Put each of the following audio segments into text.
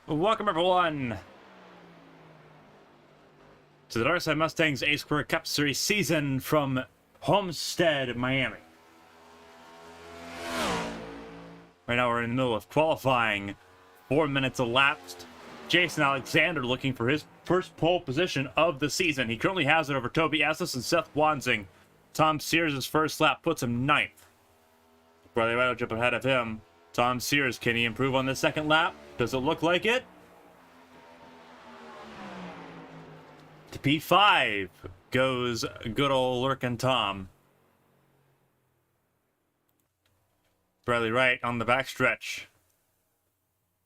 Welcome everyone to the Darkside Mustangs A-Square Cup Series season from Homestead, Miami. Right now we're in the middle of qualifying. 4 minutes elapsed. Jason Alexander looking for his first pole position of the season. He currently has it over Toby Estes and Seth Wansing. Tom Sears' first lap puts him 9th. Bradley Wright will jump ahead of him. Tom Sears, can he improve on the second lap? Does it look like it? To P5 goes good old lurking Tom. Bradley Wright on the backstretch.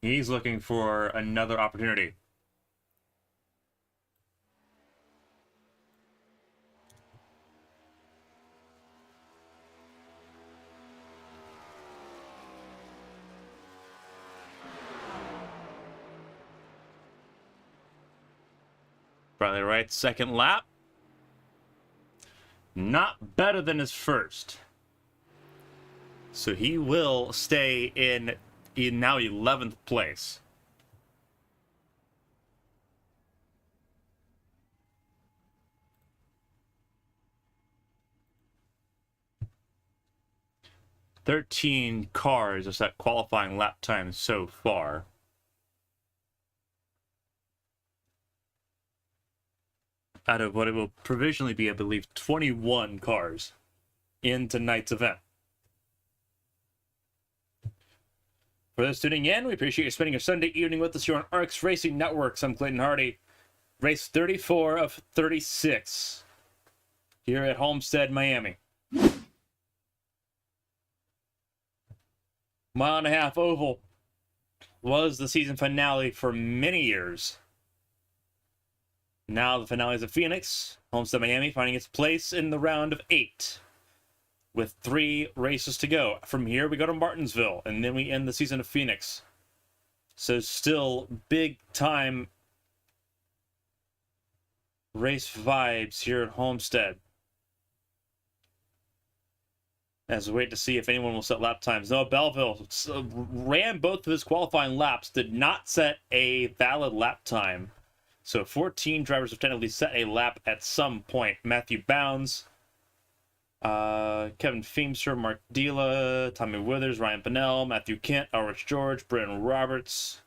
He's looking for another opportunity. Bradley Wright's second lap. Not better than his first. So he will stay in now 11th place. "13 cars is that qualifying lap time so far. Out of what it will provisionally be, I believe, 21 cars in tonight's event. For those tuning in, we appreciate you spending your Sunday evening with us here on ARCS Racing Networks. I'm Clayton Hardy. Race 34 of 36 here at Homestead, Miami. 1.5 mile oval was the season finale for many years. Now the finale is at Phoenix. Homestead, Miami finding its place in the round of 8 with 3 races to go. From here we go to Martinsville, and then we end the season of Phoenix. So still big time race vibes here at Homestead. As we wait to see if anyone will set lap times. Noah Belleville ran both of his qualifying laps, did not set a valid lap time. So 14 drivers have technically set a lap at some point. Matthew Bounds, Kevin Feemster, Mark Dila, Tommy Withers, Ryan Pennell, Matthew Kent, Ulrich George, Britton Roberts.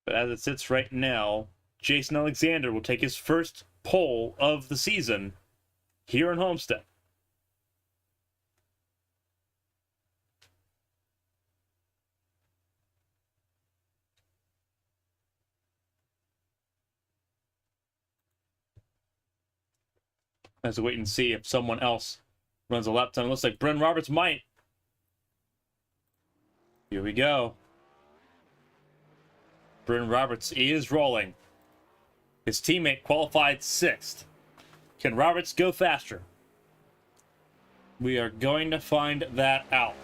But as it sits right now, Jason Alexander will take his first pole of the season here in Homestead. As we wait and see if someone else runs a lap time. It looks like Britton Roberts might. Here we go. Britton Roberts is rolling. His teammate qualified 6th. Can Roberts go faster? We are going to find that out.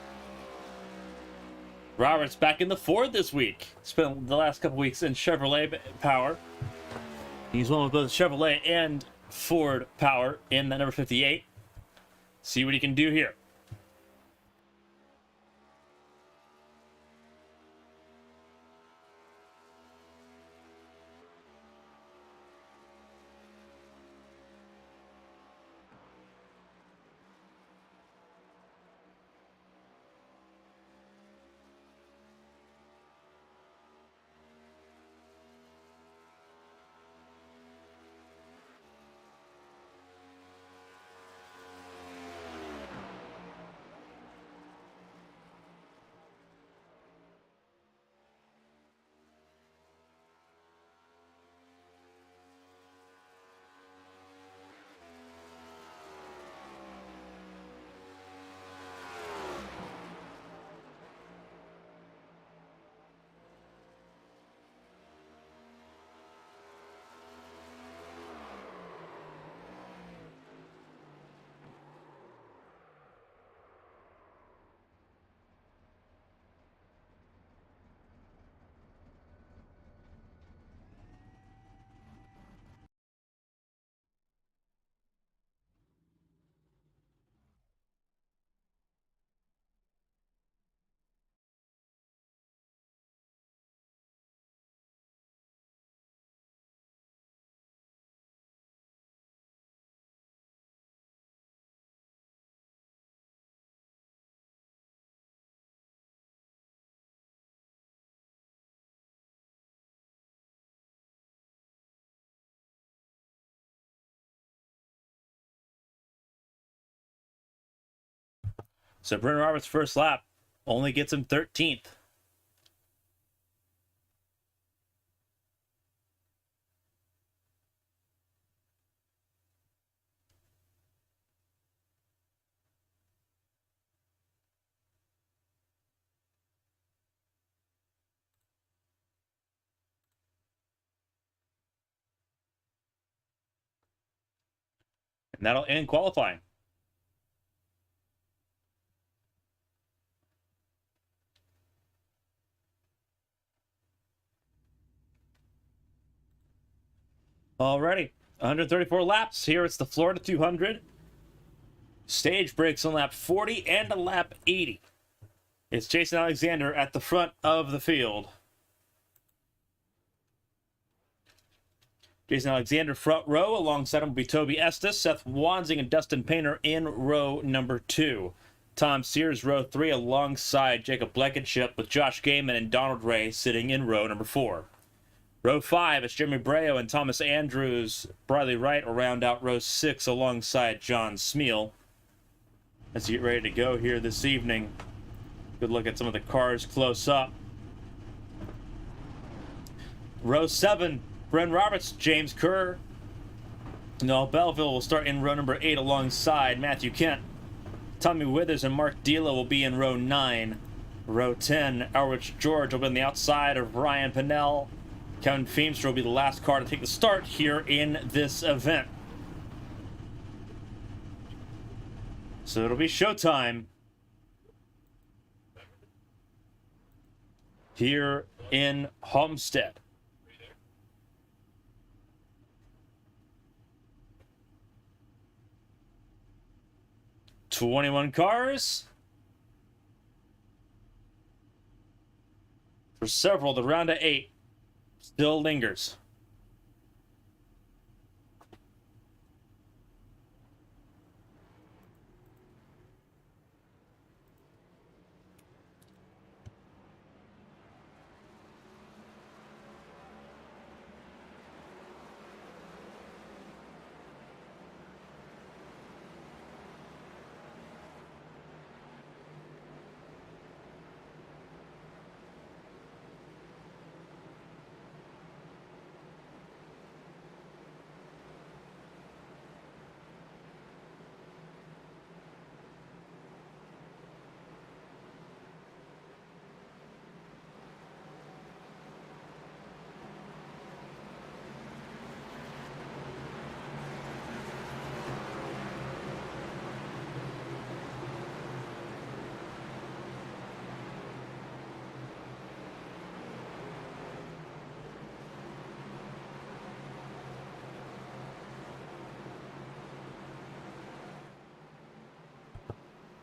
Roberts back in the Ford this week. Spent the last couple weeks in Chevrolet power. He's won with both Chevrolet and Ford power in that number 58. See what he can do here. So Brendan Roberts' first lap only gets him 13th. And that'll end qualifying. Alrighty, 134 laps. Here it's the Florida 200. Stage breaks on lap 40 and lap 80. It's Jason Alexander at the front of the field. Jason Alexander front row. Alongside him will be Toby Estes, Seth Wansing, and Dustin Painter in row number 2. Tom Sears row 3 alongside Jacob Blankenship, with Josh Gaiman and Donald Ray sitting in row number 4. Row 5 is Jeremy Breo and Thomas Andrews. Bradley Wright will round out row 6 alongside John Smeal. As you get ready to go here this evening, good look at some of the cars close up. Row 7, Bren Roberts, James Kerr. Noel Belleville will start in row number 8 alongside Matthew Kent. Tommy Withers and Mark Dila will be in row 9. Row 10, Elrich George will be on the outside of Ryan Pinnell. Kevin Feemster will be the last car to take the start here in this event. So it'll be showtime here in Homestead. "21 cars. For several, the round of 8 still lingers.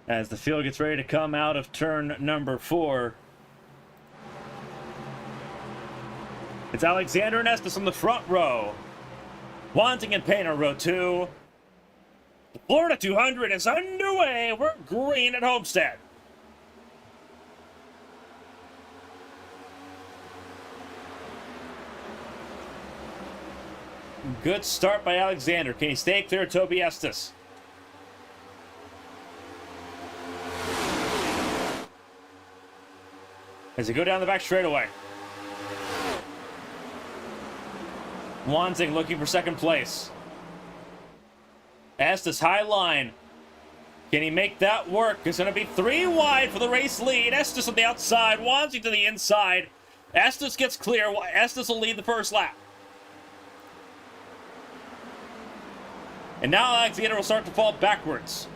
As the field gets ready to come out of turn number 4. It's Alexander and Estes on the front row. Wansing and Painter row 2. The Florida 200 is underway. We're green at Homestead. Good start by Alexander. Can he stay clear of Toby Estes? As they go down the back straightaway. Wansing looking for second place. Estes high line. Can he make that work? It's going to be 3 wide for the race lead. Estes on the outside. Wansing to the inside. Estes gets clear. Estes will lead the first lap. And now Alexander will start to fall backwards.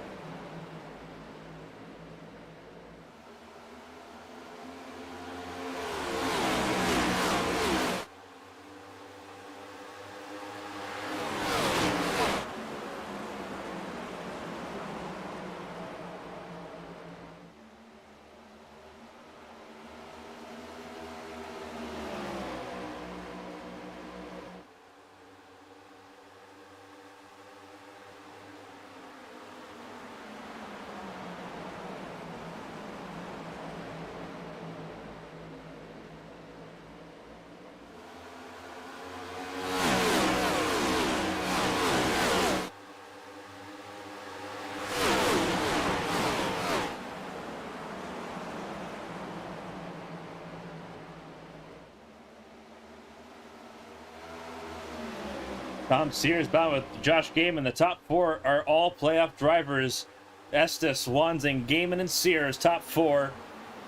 Tom Sears bound with Josh Gaiman. The top four are all playoff drivers. Estes, Wanzing, Gaiman, and Sears, top four.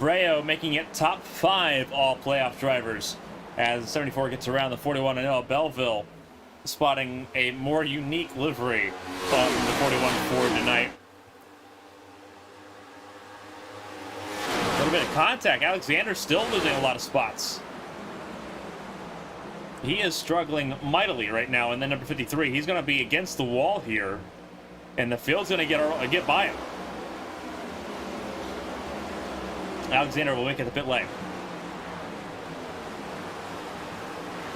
Breo making it top five all playoff drivers. As 74 gets around the 41-0, Belleville spotting a more unique livery on the 41 Ford tonight. A little bit of contact. Alexander still losing a lot of spots. He is struggling mightily right now. And then number 53, he's going to be against the wall here, and the field's going to get by him. Alexander will make it the pit lane.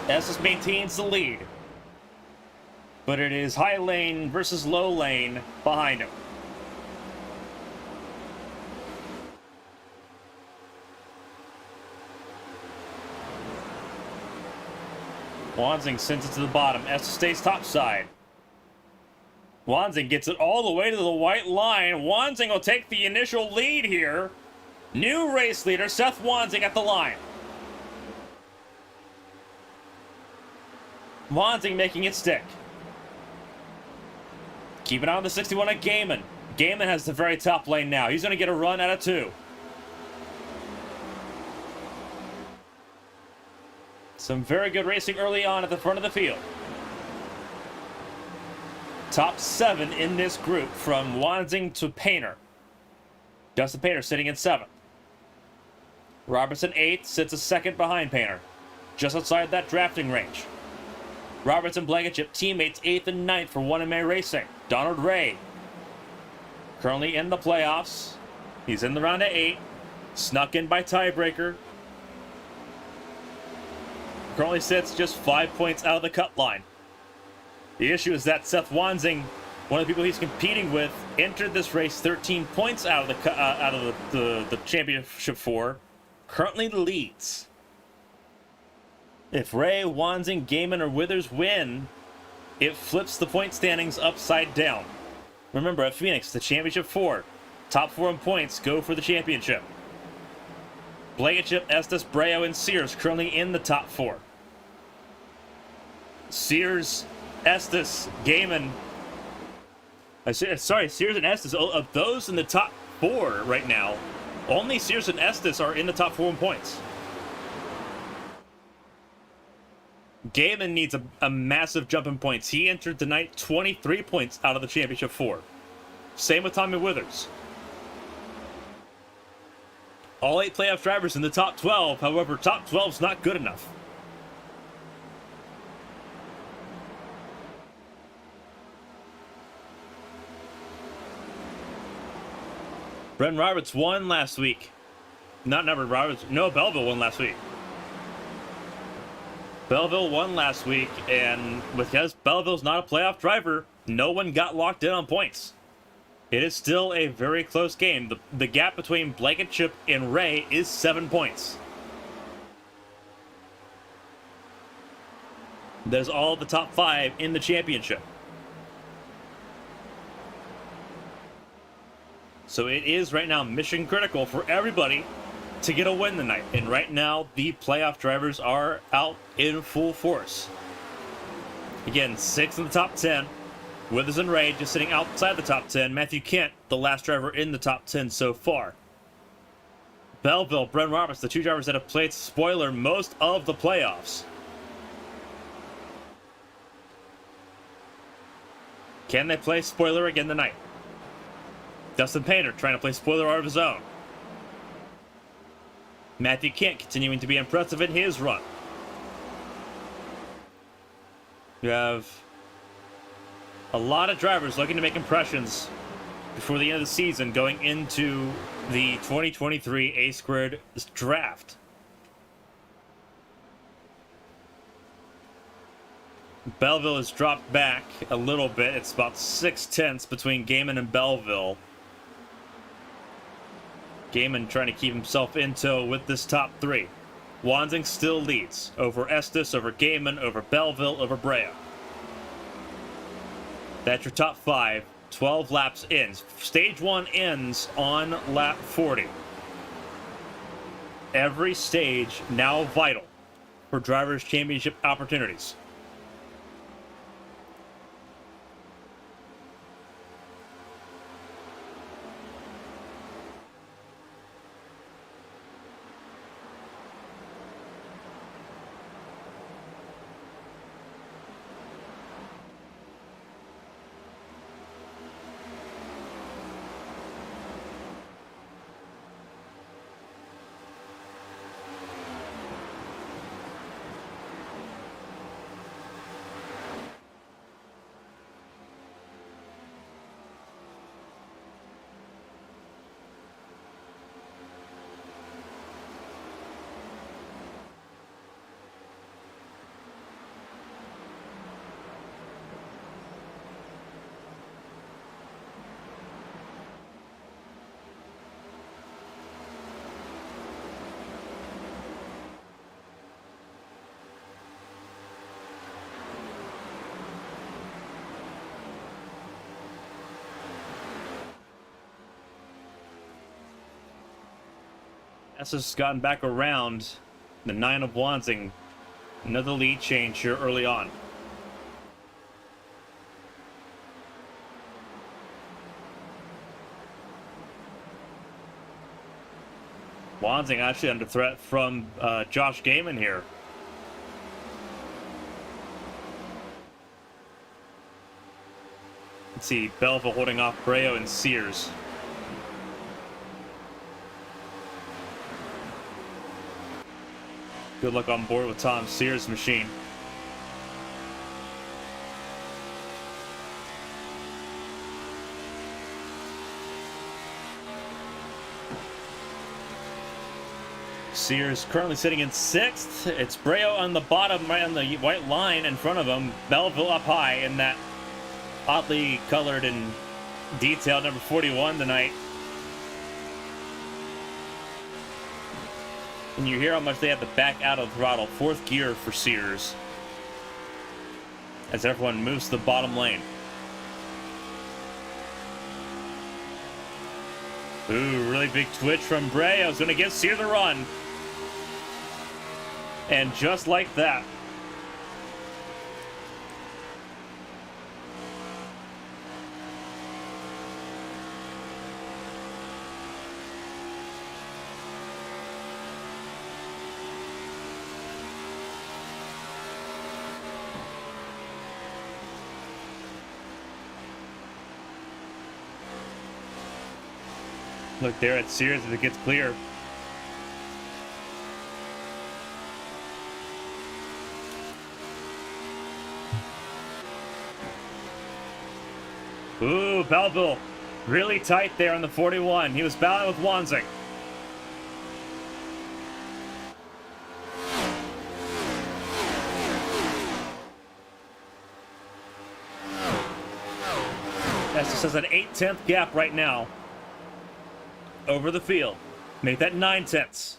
Estes maintains the lead, but it is high lane versus low lane behind him. Wanzing sends it to the bottom. Estes stays topside. Wanzing gets it all the way to the white line. Wanzing will take the initial lead here. New race leader, Seth Wanzing at the line. Wanzing making it stick. Keep it on the 61 at Gaiman. Gaiman has the very top lane now. He's going to get a run out of two. Some very good racing early on at the front of the field. Top 7 in this group from Wanzing to Painter. Dustin Painter sitting in 7th. Robertson 8th, sits a second behind Painter, just outside that drafting range. Robertson Blankenship teammates 8th and 9th for 1MA Racing. Donald Ray, currently in the playoffs. He's in the round of 8, snuck in by tiebreaker. Currently sits just 5 points out of the cut line. The issue is that Seth Wanzing, one of the people he's competing with, entered this race 13 points out of the championship for. Currently leads. If Ray, Wanzing, Gaiman, or Withers win, it flips the point standings upside down. Remember, at Phoenix, the championship 4, top 4 in points go for the championship. Blankenship, Estes, Breo, and Sears currently in the top 4. Sears, Estes, Gaiman. Sears and Estes, of those in the top 4 right now, only Sears and Estes are in the top 4 in points. Gaiman needs a massive jump in points. He entered tonight 23 points out of the championship 4. Same with Tommy Withers. All 8 playoff drivers in the top 12. However, top 12 is not good enough. Brendan Roberts won last week. Not Roberts. No, Belleville won last week. Belleville won last week, and because Belleville's not a playoff driver, no one got locked in on points. It is still a very close game. The gap between Blankenship and Ray is 7 points. There's all the top 5 in the championship. So it is right now mission critical for everybody to get a win tonight. And right now, the playoff drivers are out in full force. Again, 6 in the top 10. Withers and Ray just sitting outside the top 10. Matthew Kent, the last driver in the top 10 so far. Belleville, Bren Roberts, the 2 drivers that have played spoiler most of the playoffs. Can they play spoiler again tonight? Dustin Painter trying to play spoiler out of his own. Matthew Kent continuing to be impressive in his run. You have a lot of drivers looking to make impressions before the end of the season going into the 2023 A-Squared draft. Belleville has dropped back a little bit. It's about 6/10 between Gaiman and Belleville. Gaiman trying to keep himself in tow with this top 3. Wanzing still leads over Estes, over Gaiman, over Belleville, over Brea. That's your top 5. 12 laps in. Stage 1 ends on lap 40. Every stage now vital for drivers' championship opportunities. Estes has gotten back around the 9 of Wanzing. Another lead change here early on. Wanzing actually under threat from Josh Gaiman here. Let's see, Belleville holding off Breo and Sears. Good luck on board with Tom Sears' machine. Sears currently sitting in 6th. It's Breo on the bottom, right on the white line in front of him. Belleville up high in that oddly colored and detailed number 41 tonight. And you hear how much they have to back out of the throttle. 4th gear for Sears as everyone moves to the bottom lane. Ooh, really big twitch from Breo. Is going to give Sears a run. And just like that, look there at Sears as it gets clear. Ooh, Belleville really tight there on the 41. He was battling with Wanzing. Estes has an 8/10 gap right now over the field. Make that 9/10.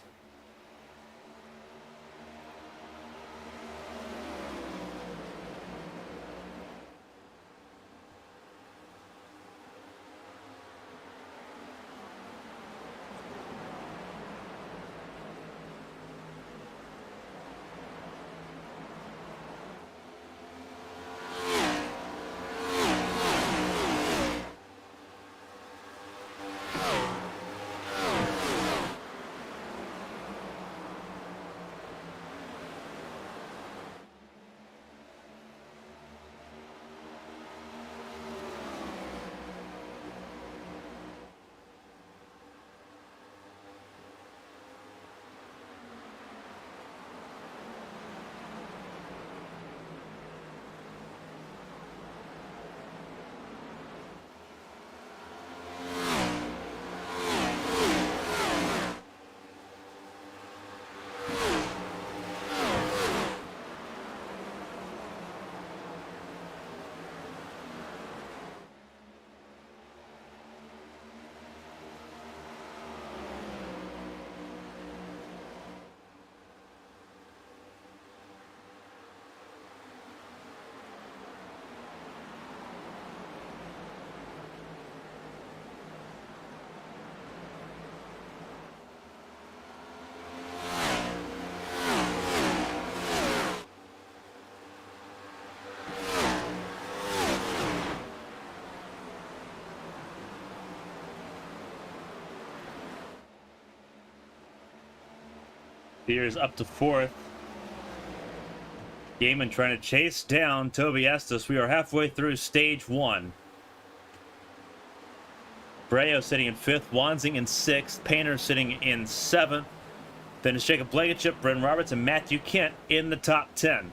Sears up to 4th. Gaiman trying to chase down Toby Estes. We are halfway through stage 1. Breo sitting in 5th, Wanzing in 6th, Painter sitting in 7th. Then it's Jacob Blankenship, Brendan Roberts, and Matthew Kent in the top 10.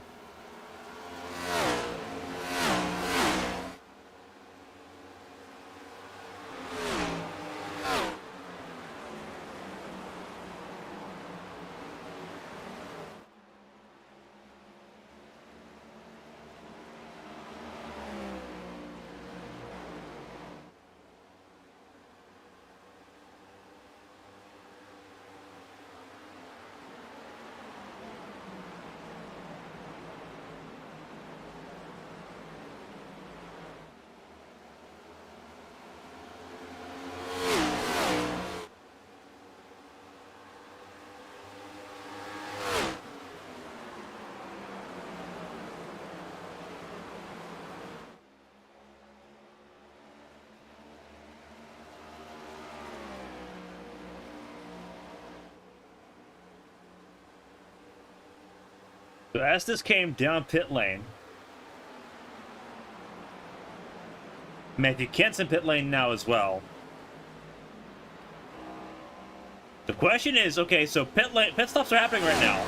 So Estes came down pit lane. Matthew Kent's in pit lane now as well. The question is, okay, so pit stops are happening right now.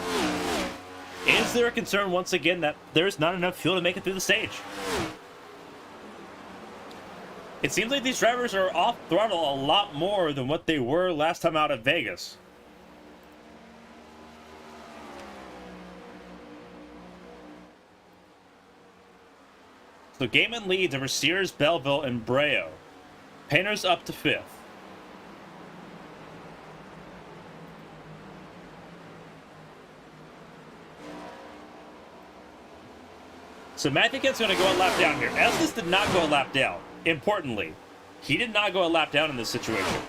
Is there a concern once again that there's not enough fuel to make it through the stage? It seems like these drivers are off throttle a lot more than what they were last time out at Vegas. So Gaiman leads over Sears, Belleville, and Breo. Painter's up to 5th. So Matthew Kent's going to go a lap down here. Estes did not go a lap down. Importantly, he did not go a lap down in this situation.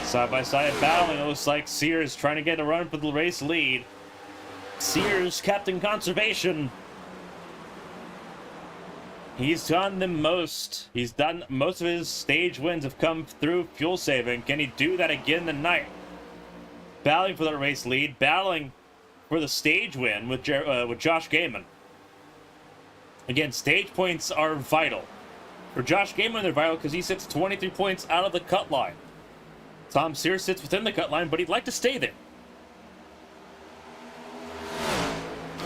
Side-by-side battling. It looks like Sears trying to get a run for the race lead. Sears, Captain Conservation. He's done the most. He's done most of his stage wins have come through fuel saving. Can he do that again tonight? Battling for the race lead. Battling for the stage win with Josh Gaiman. Again, stage points are vital. For Josh Gaiman, they're vital because he sits 23 points out of the cut line. Tom Sears sits within the cut line, but he'd like to stay there.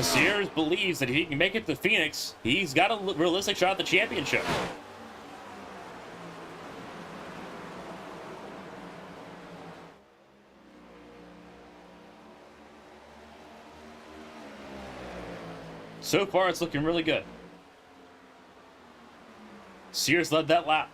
Sears believes that if he can make it to Phoenix, he's got a realistic shot at the championship. So far, it's looking really good. Sears led that lap.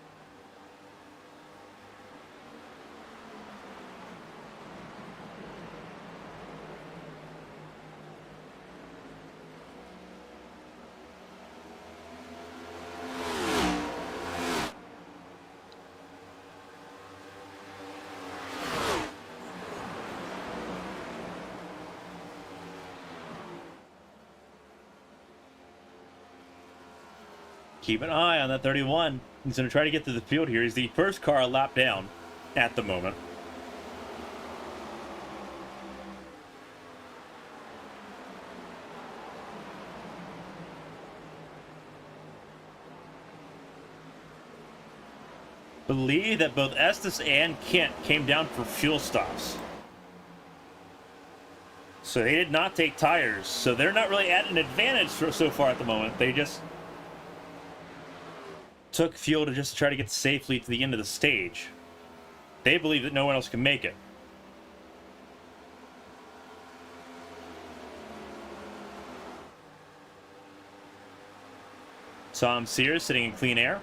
Keep an eye on that 31. He's going to try to get to the field here. He's the first car a lap down at the moment. Believe that both Estes and Kent came down for fuel stops. So they did not take tires. So they're not really at an advantage so far at the moment. They just took fuel to just try to get safely to the end of the stage. They believe that no one else can make it. Tom Sears sitting in clean air.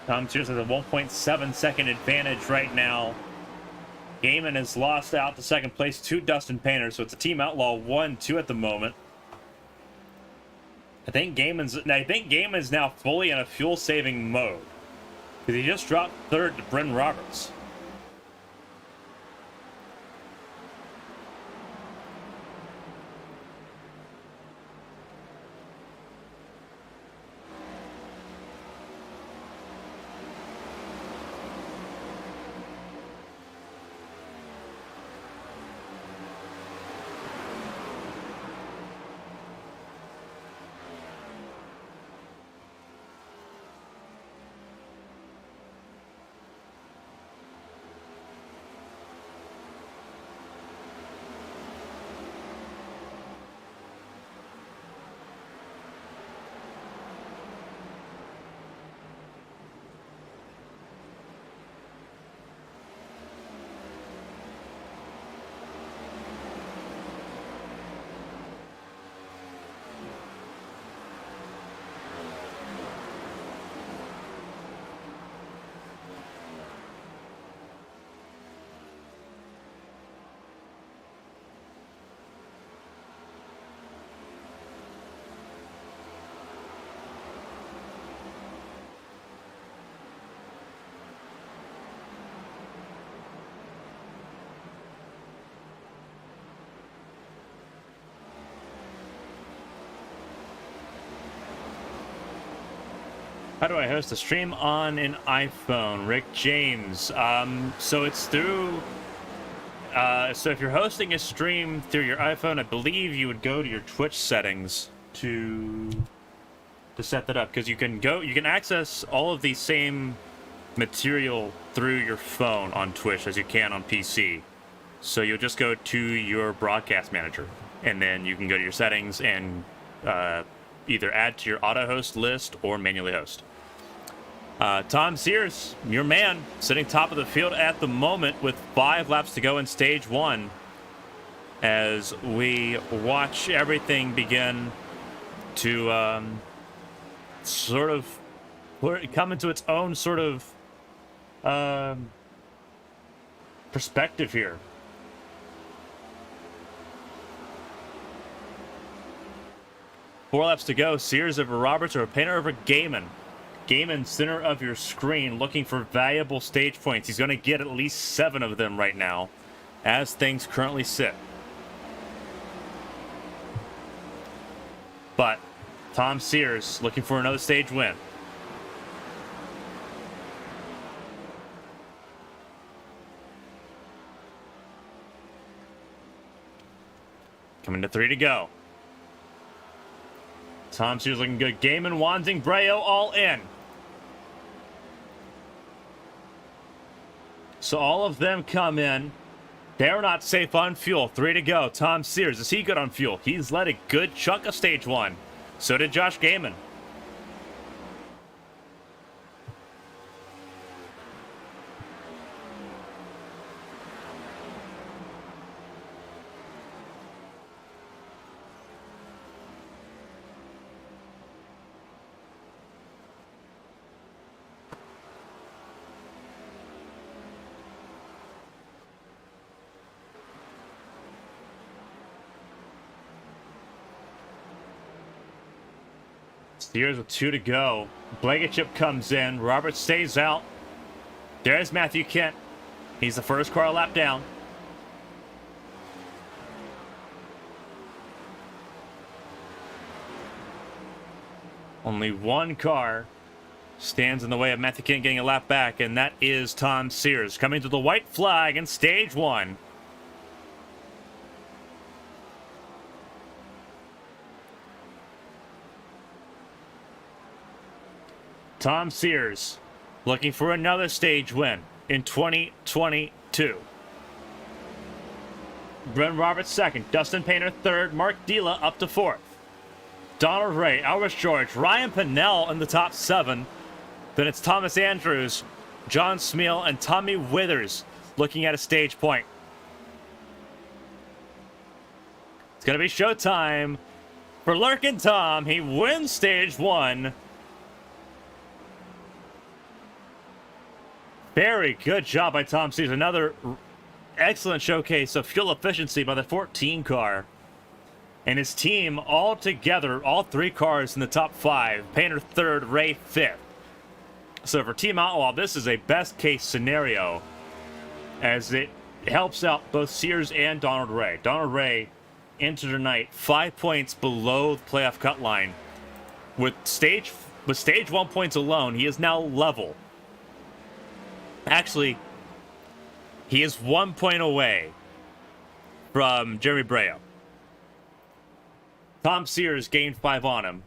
Tom Sears has a 1.7 second advantage right now. Gaiman has lost out to second place to Dustin Painter, so it's a team outlaw 1-2 at the moment. I think Gaiman's now fully in a fuel saving mode, because he just dropped third to Bryn Roberts. How do I host a stream on an iPhone? Rick James. So it's through... so if you're hosting a stream through your iPhone, I believe you would go to your Twitch settings to set that up. Because you can access all of the same material through your phone on Twitch as you can on PC. So you'll just go to your broadcast manager. And then you can go to your settings and either add to your auto host list or manually host. Tom Sears, your man, sitting top of the field at the moment with 5 laps to go in stage 1 as we watch everything begin to sort of come into its own sort of perspective here. Four laps to go. Sears over Roberts or Painter over Gaiman. Gaiman, center of your screen, looking for valuable stage points. He's going to get at least 7 of them right now, as things currently sit. But Tom Sears looking for another stage win. Coming to 3 to go. Tom Sears looking good. Gaiman, Wanzing, Breo all in. So all of them come in. They're not safe on fuel. 3 to go. Tom Sears, is he good on fuel? He's led a good chunk of stage 1. So did Josh Gaiman. Steers with 2 to go. Blankenship comes in. Robert stays out. There's Matthew Kent. He's the first car a lap down. Only one car stands in the way of Matthew Kent getting a lap back, and that is Tom Sears coming to the white flag in stage 1. Tom Sears looking for another stage win in 2022. Bryn Roberts second, Dustin Painter third, Mark Dila up to 4th. Donald Ray, Albert George, Ryan Pinnell in the top 7. Then it's Thomas Andrews, John Smeal, and Tommy Withers looking at a stage point. It's going to be showtime for Lurkin Tom. He wins stage 1. Very good job by Tom Sears. Another excellent showcase of fuel efficiency by the 14 car. And his team all together, all 3 cars in the top 5. Painter 3rd, Ray 5th. So for Team Outlaw, this is a best case scenario as it helps out both Sears and Donald Ray. Donald Ray entered tonight 5 points below the playoff cut line. With stage 1 points alone, he is now level. Actually, he is 1 point away from Jeremy Breo. Tom Sears gained 5 on him,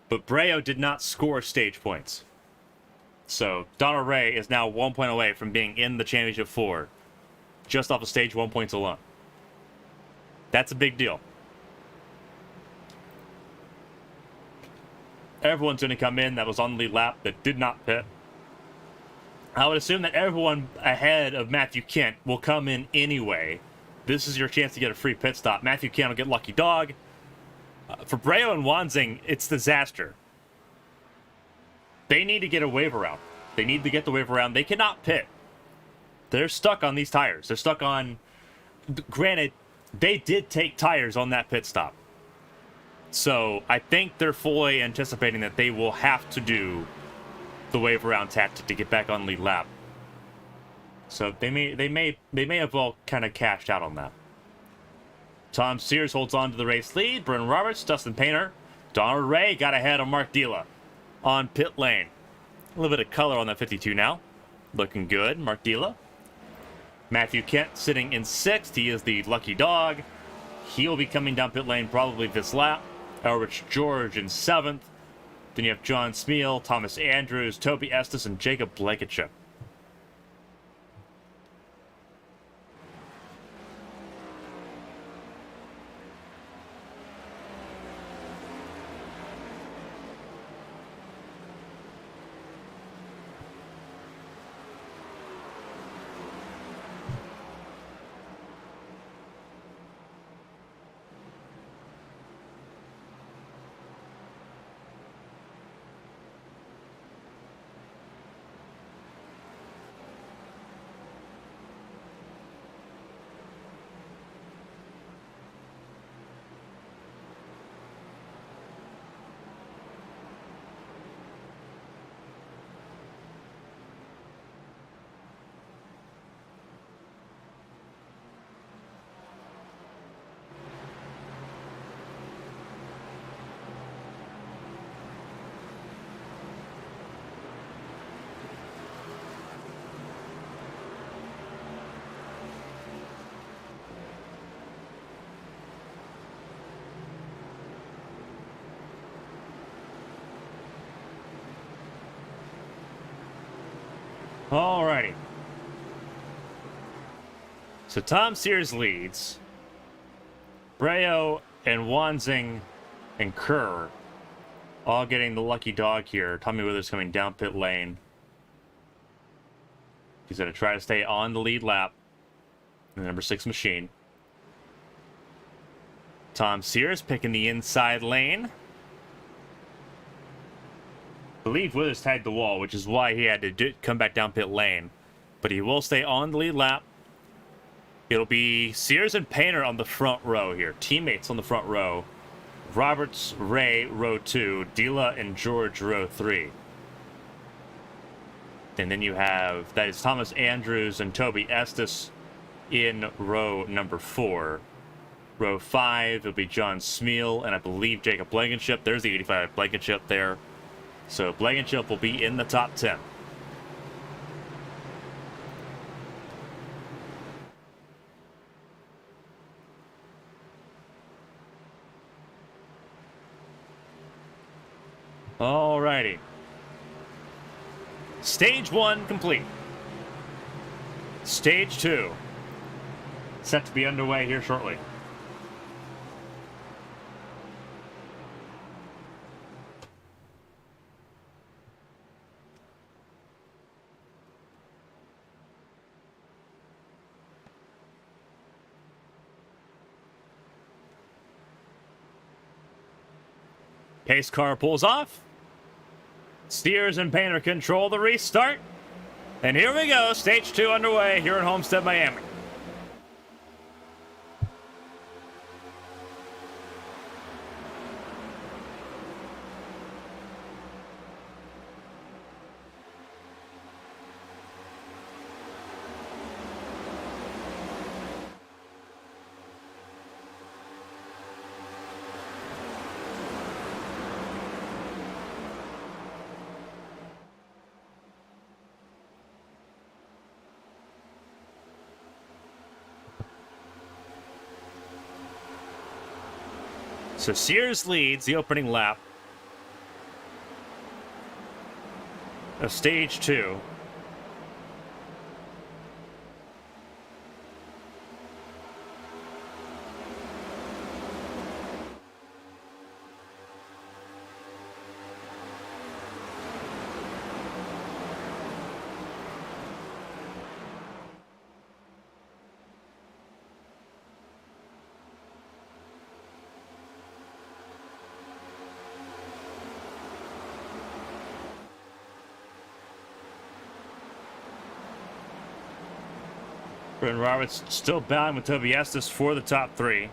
but Breo did not score stage points. So Donald Ray is now 1 point away from being in the championship 4, just off of stage 1 points alone. That's a big deal. Everyone's going to come in that was on the lead lap that did not pit. I would assume that everyone ahead of Matthew Kent will come in anyway. This is your chance to get a free pit stop. Matthew Kent will get lucky dog. For Breo and Wanzing, it's disaster. They need to get a wave around. They need to get the wave around. They cannot pit. They're stuck on these tires. They're stuck on... Granted, they did take tires on that pit stop. So I think they're fully anticipating that they will have to do the wave around tactic to get back on lead lap. So they may have all kind of cashed out on that. Tom Sears holds on to the race lead. Brennan Roberts, Dustin Painter, Donald Ray got ahead of Mark Dila on pit lane. A little bit of color on that 52 now. Looking good, Mark Dila. Matthew Kent sitting in 6th. He is the lucky dog. He'll be coming down pit lane probably this lap. Elrich George in 7th. Then you have John Smeal, Thomas Andrews, Toby Estes, and Jacob Blankenship. Alrighty. So Tom Sears leads. Breo and Wanzing and Kerr all getting the lucky dog here. Tommy Withers coming down pit lane. He's going to try to stay on the lead lap. The number 6 machine. Tom Sears picking the inside lane. I believe Withers tagged the wall, which is why he had to come back down pit lane. But he will stay on the lead lap. It'll be Sears and Painter on the front row here. Teammates on the front row. Roberts, Ray, row 2. Dila and George, row 3. And then you have, that is Thomas Andrews and Toby Estes in row number 4. Row 5, it'll be John Smeal and I believe Jacob Blankenship. There's the 85 Blankenship there. So Blankenship will be in the top 10. Alrighty. Stage 1 complete. Stage 2 set to be underway here shortly. Pace car pulls off. Steers and Painter control the restart. And here we go, stage 2 underway here in Homestead, Miami. So Sears leads the opening lap of stage 2. Brendan Roberts still battling with Toby Estes for the top 3.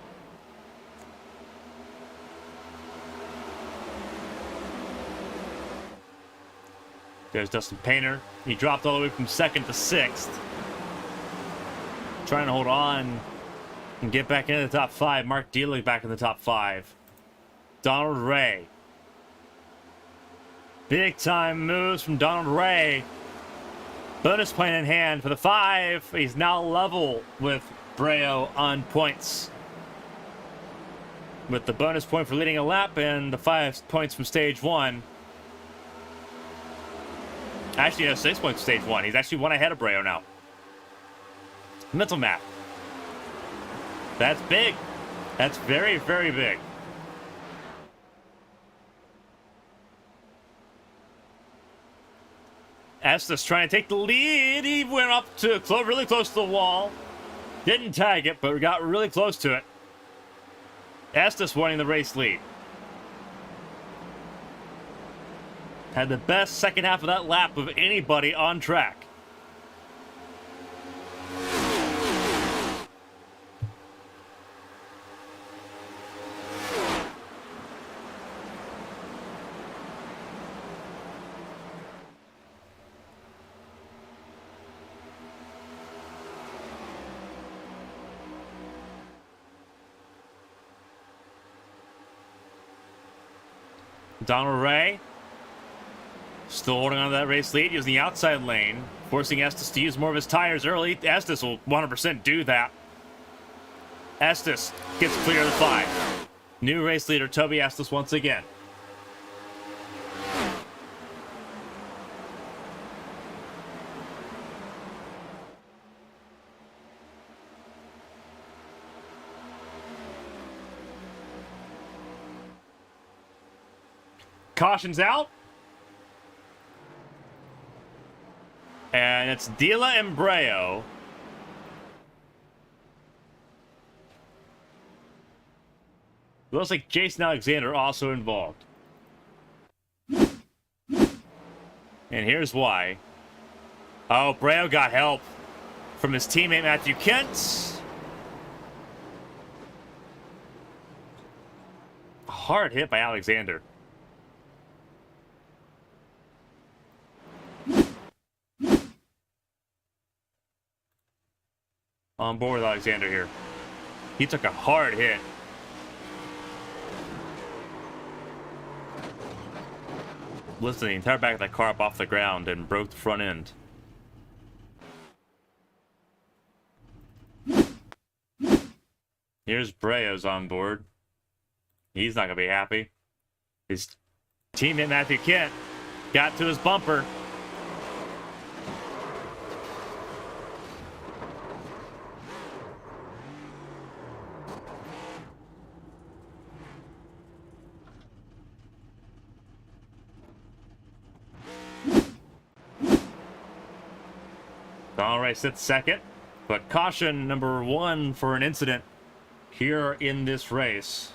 There's Dustin Painter. He dropped all the way from 2nd to 6th. Trying to hold on and get back into the top 5. Mark Dealey back in the top 5. Donald Ray. Big time moves from Donald Ray. Bonus point in hand for the 5. He's now level with Breo on points. With the bonus point for leading a lap and the 5 points from stage 1. Actually, no, 6 points from stage 1. He's actually 1 ahead of Breo now. Mental math. That's big. That's very, very big. Estes trying to take the lead. He went up to really close to the wall. Didn't tag it, but got really close to it. Estes winning the race lead. Had the best second half of that lap of anybody on track. Donald Ray still holding on to that race lead, using the outside lane, forcing Estes to use more of his tires early. Estes will 100% do that. Estes gets clear of the 5. New race leader Toby Estes once again. Caution's out. And it's Dila and Breo. Looks like Jason Alexander also involved. And here's why. Oh, Breo got help from his teammate Matthew Kent. Hard hit by Alexander. On board with Alexander here. He took a hard hit. Lifted the entire back of that car up off the ground and broke the front end. Here's Breo's on board. He's not going to be happy. His teammate Matthew Kent got to his bumper. All right, sits second, but caution number 1 for an incident here in this race.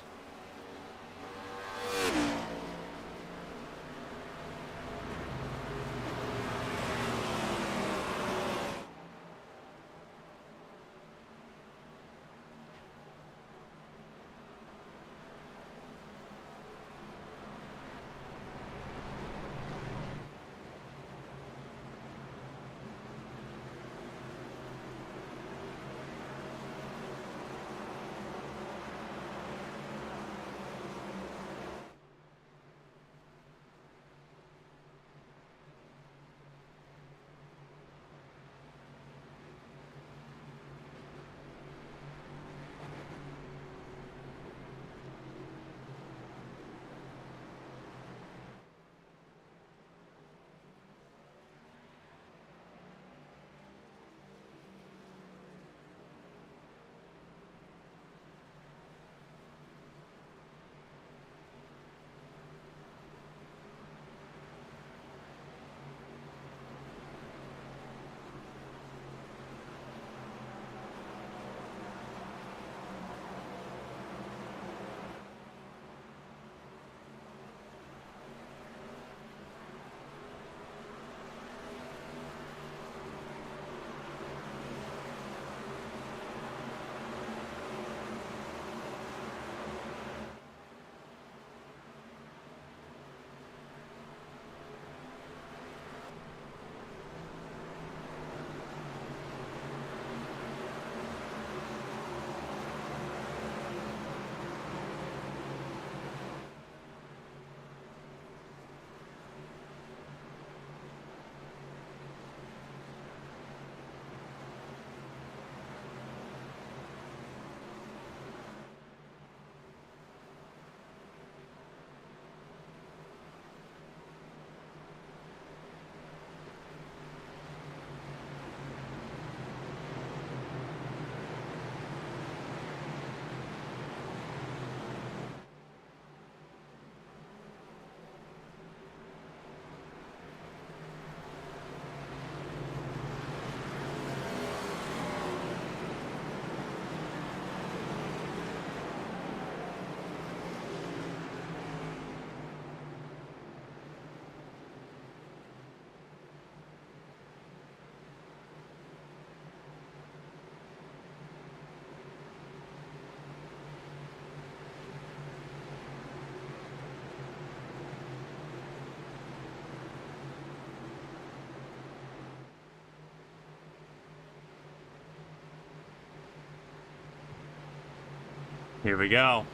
Here we go.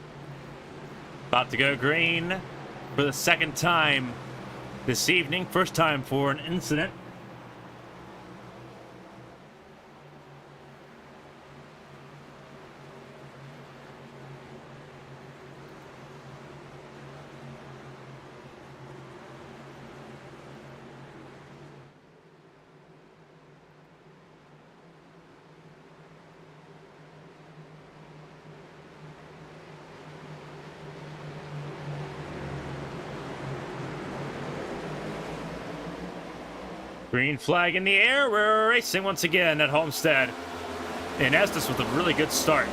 About to go green for the second time this evening. First time for an incident. Green flag in the air. We're racing once again at Homestead. And Estes with a really good start.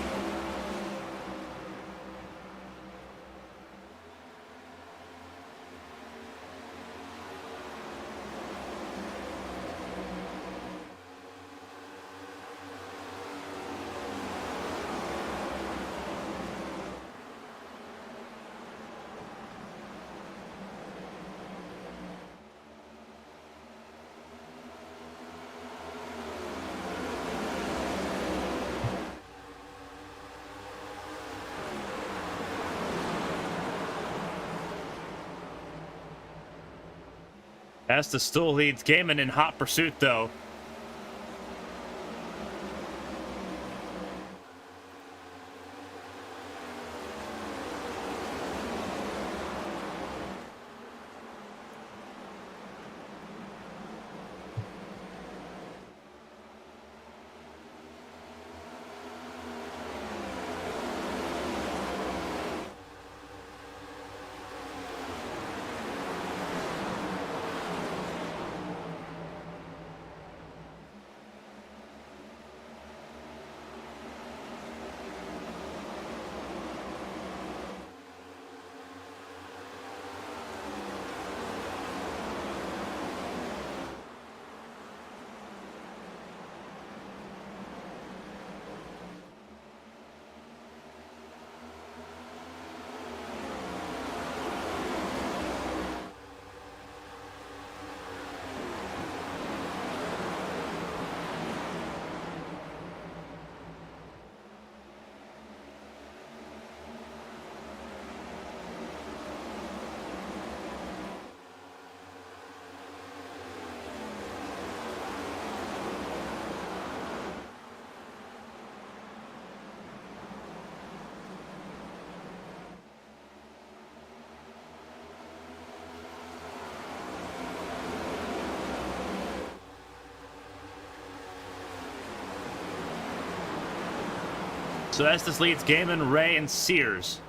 Estes still leads Gaiman in hot pursuit, though. So Estes leads Gaiman, Ray, and Sears.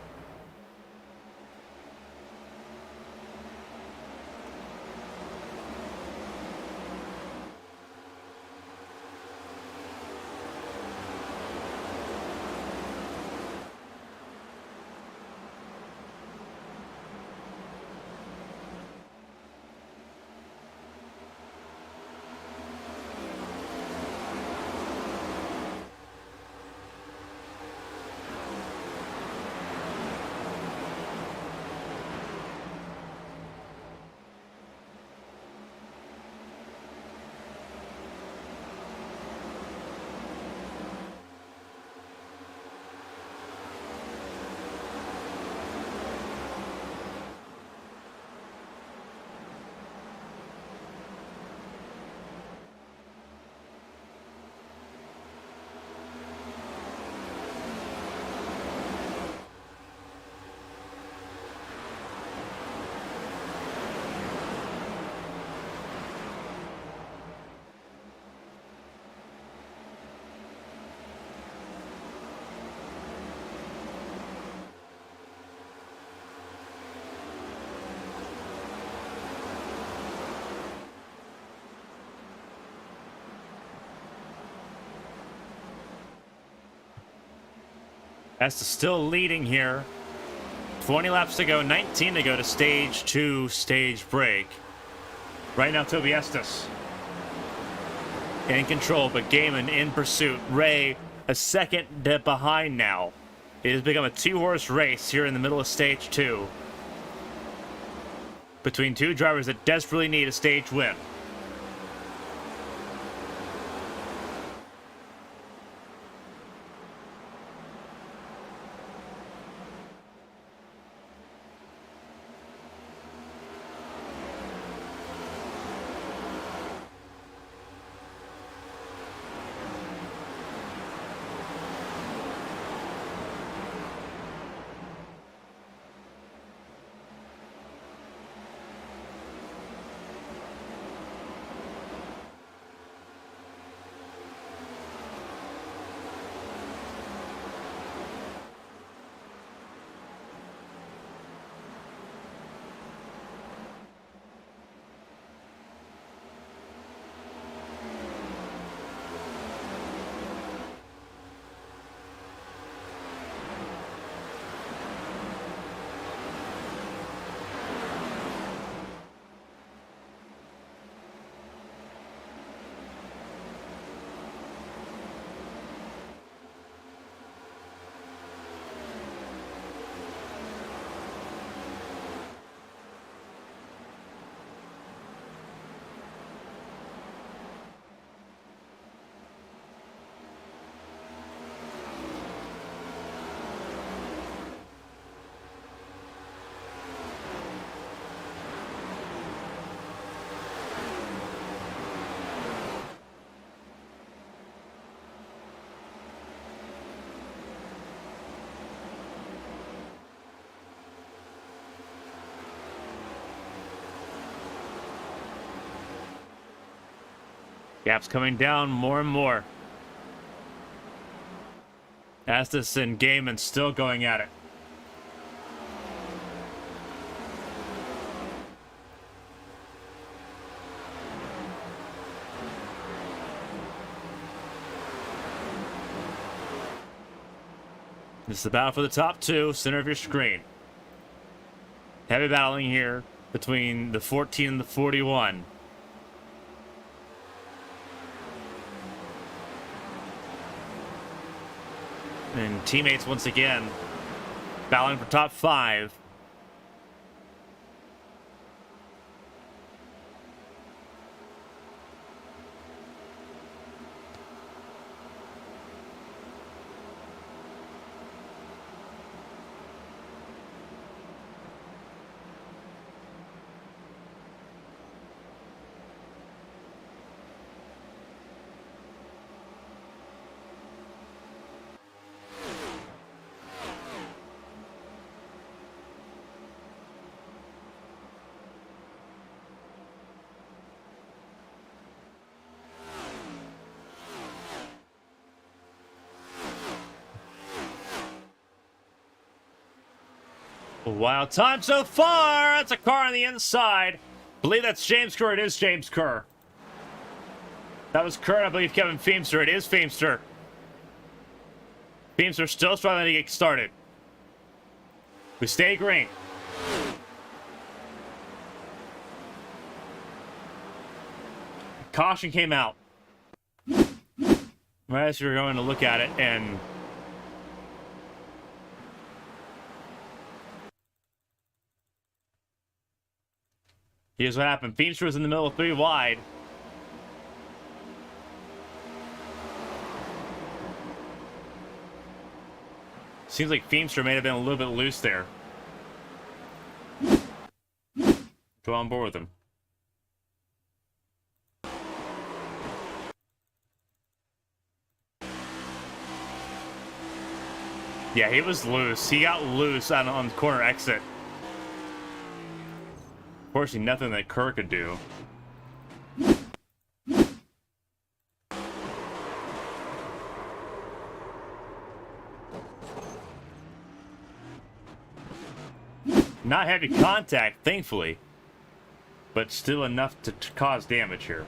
Estes still leading here. 20 laps to go, 19 to go to stage 2, stage break. Right now, Toby Estes in control, but Gaiman in pursuit. Ray a second behind now. It has become a two-horse race here in the middle of stage 2 between two drivers that desperately need a stage win. Gap's coming down more and more. Estes and Gaiman still going at it. This is the battle for the top two, center of your screen. Heavy battling here between the 14 and the 41. And teammates once again battling for top 5. Wild time so far. That's a car on the inside. I believe that's James Kerr. It is James Kerr. That was Kerr. I believe Kevin Feemster. It is Feemster. Feemster still struggling to get started. We stay green. Caution came out. Right as we were going to look at it, and here's what happened. Feemster was in the middle of 3 wide. Seems like Feemster may have been a little bit loose there. Go on board with him. Yeah, he was loose. He got loose on the corner exit. Unfortunately, nothing that Kerr could do. Not heavy contact, thankfully, but still enough to cause damage here.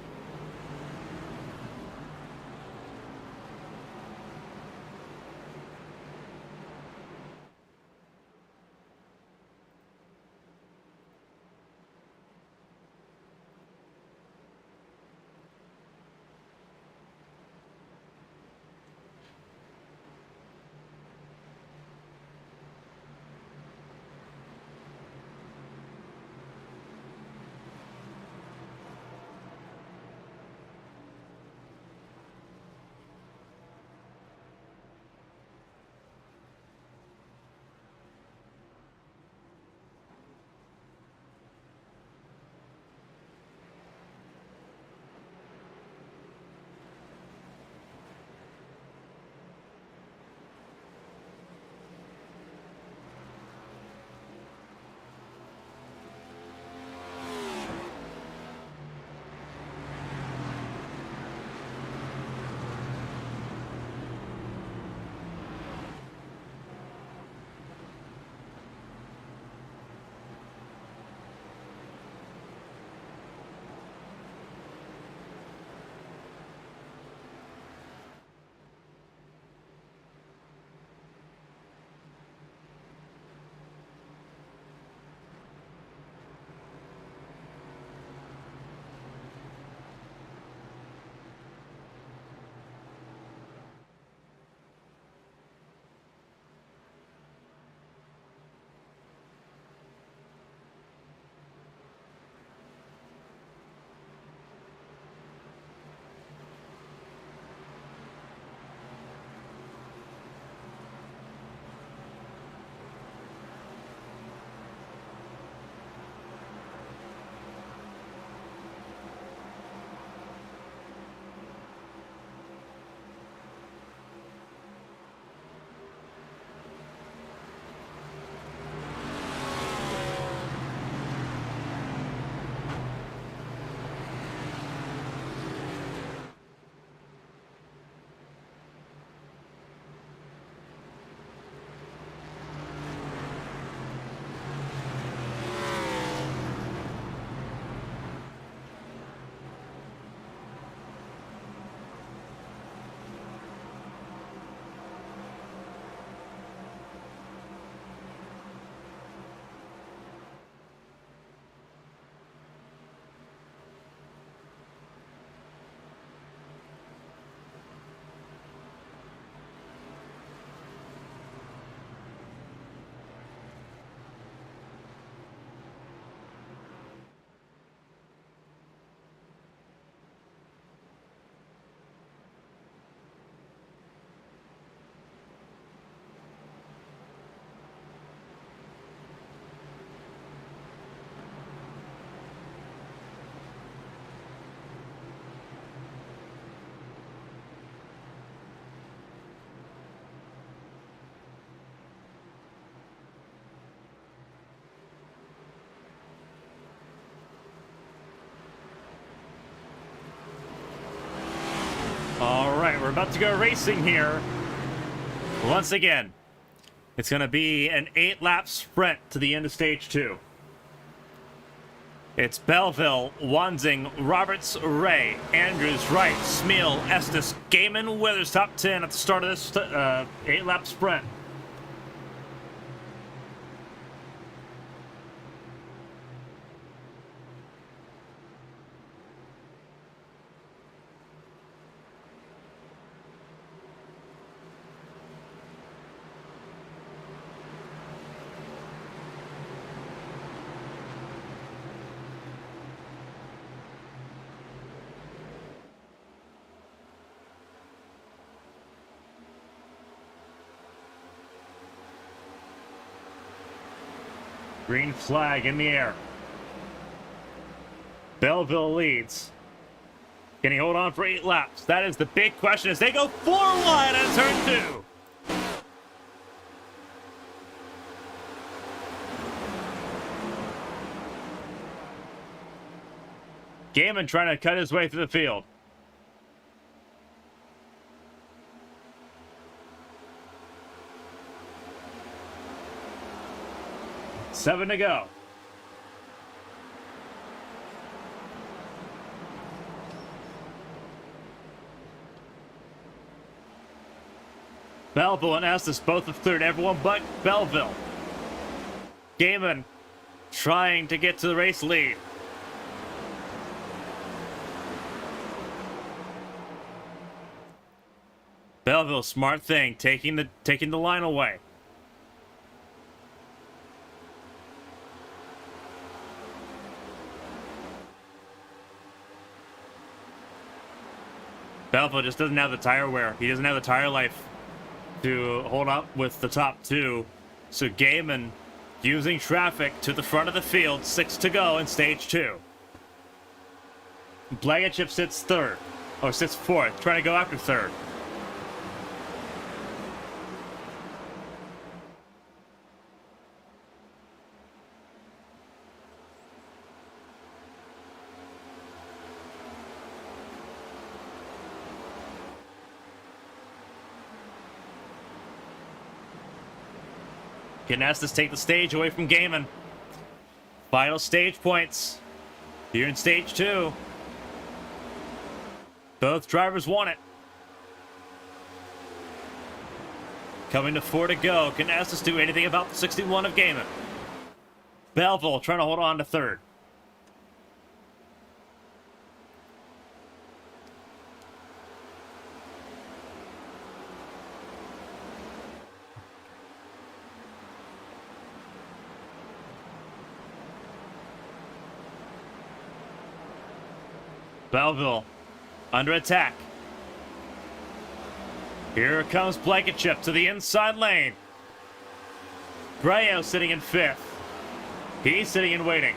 All right, we're about to go racing here. Once again, it's going to be an 8-lap sprint to the end of stage 2. It's Belleville, Wanzing, Roberts, Ray, Andrews, Wright, Smeal, Estes, Gaiman, Withers, top 10 at the start of this 8-lap sprint. Green flag in the air. Belleville leads. Can he hold on for 8 laps? That is the big question as they go 4 wide on turn 2. Gaiman trying to cut his way through the field. Seven to go. Belleville and Estes both have cleared everyone but Belleville. Gaiman trying to get to the race lead. Belleville, smart thing, taking the line away. Belleville just doesn't have the tire wear. He doesn't have the tire life to hold up with the top 2. So Gaiman using traffic to the front of the field. 6 to go in stage 2. Blankenship sits 3rd. Or sits 4th. Trying to go after 3rd. Can Estes take the stage away from Gaiman? Final stage points here in stage 2. Both drivers want it. Coming to 4 to go. Can Estes do anything about the 61 of Gaiman? Belleville trying to hold on to 3rd. Belleville under attack. Here comes Blankenship to the inside lane. Brayo sitting in 5th. He's sitting and waiting.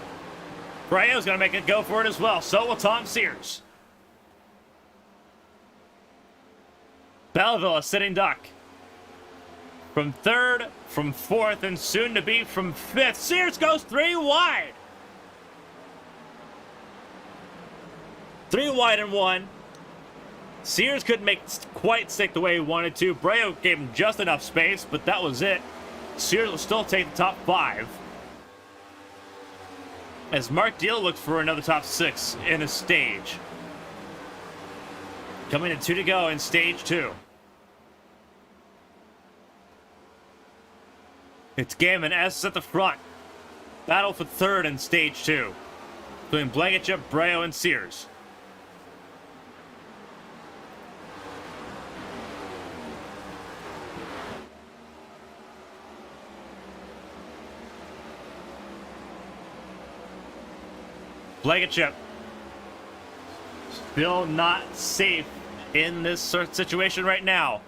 Brayo's going to make a go for it as well. So will Tom Sears. Belleville a sitting duck. From 3rd, from 4th, and soon to be from 5th. Sears goes 3 wide. 3 wide and 1. Sears couldn't make quite stick the way he wanted to. Brayo gave him just enough space, but that was it. Sears will still take the top 5. As Mark Deal looks for another top 6 in a stage. Coming to 2 to go in stage 2. It's Gaiman S at the front. Battle for 3rd in stage 2. Between Blankenship, Brayo, and Sears. Blankenship still not safe in this situation right now.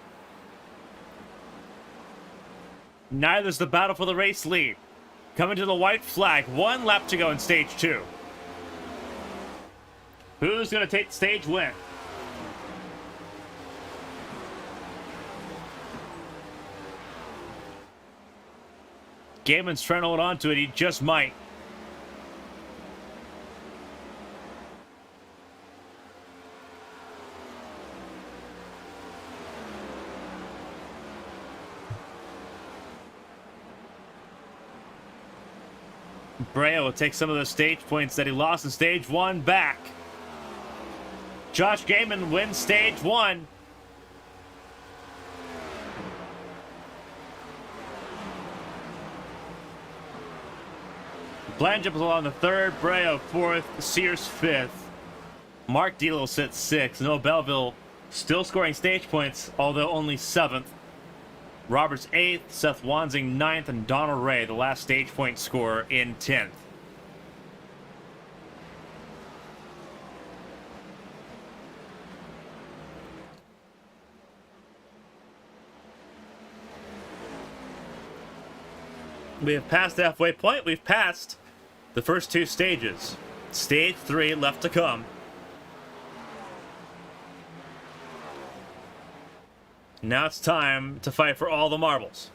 Neither's the battle for the race lead. Coming to the white flag. 1 lap to go in stage 2. Who's going to take the stage win? Gaiman's trying to hold on to it. He just might. Brea will take some of the stage points that he lost in stage 1 back. Josh Gaiman wins stage 1. Blanchard was on the 3rd, Brea 4th, Sears 5th. Mark Delo sits 6th. Noah Belleville still scoring stage points, although only 7th. Roberts 8th, Seth Wansing 9th, and Donald Ray, the last stage point scorer, in 10th. We have passed the halfway point. We've passed the first 2 stages. Stage 3 left to come. Now it's time to fight for all the marbles.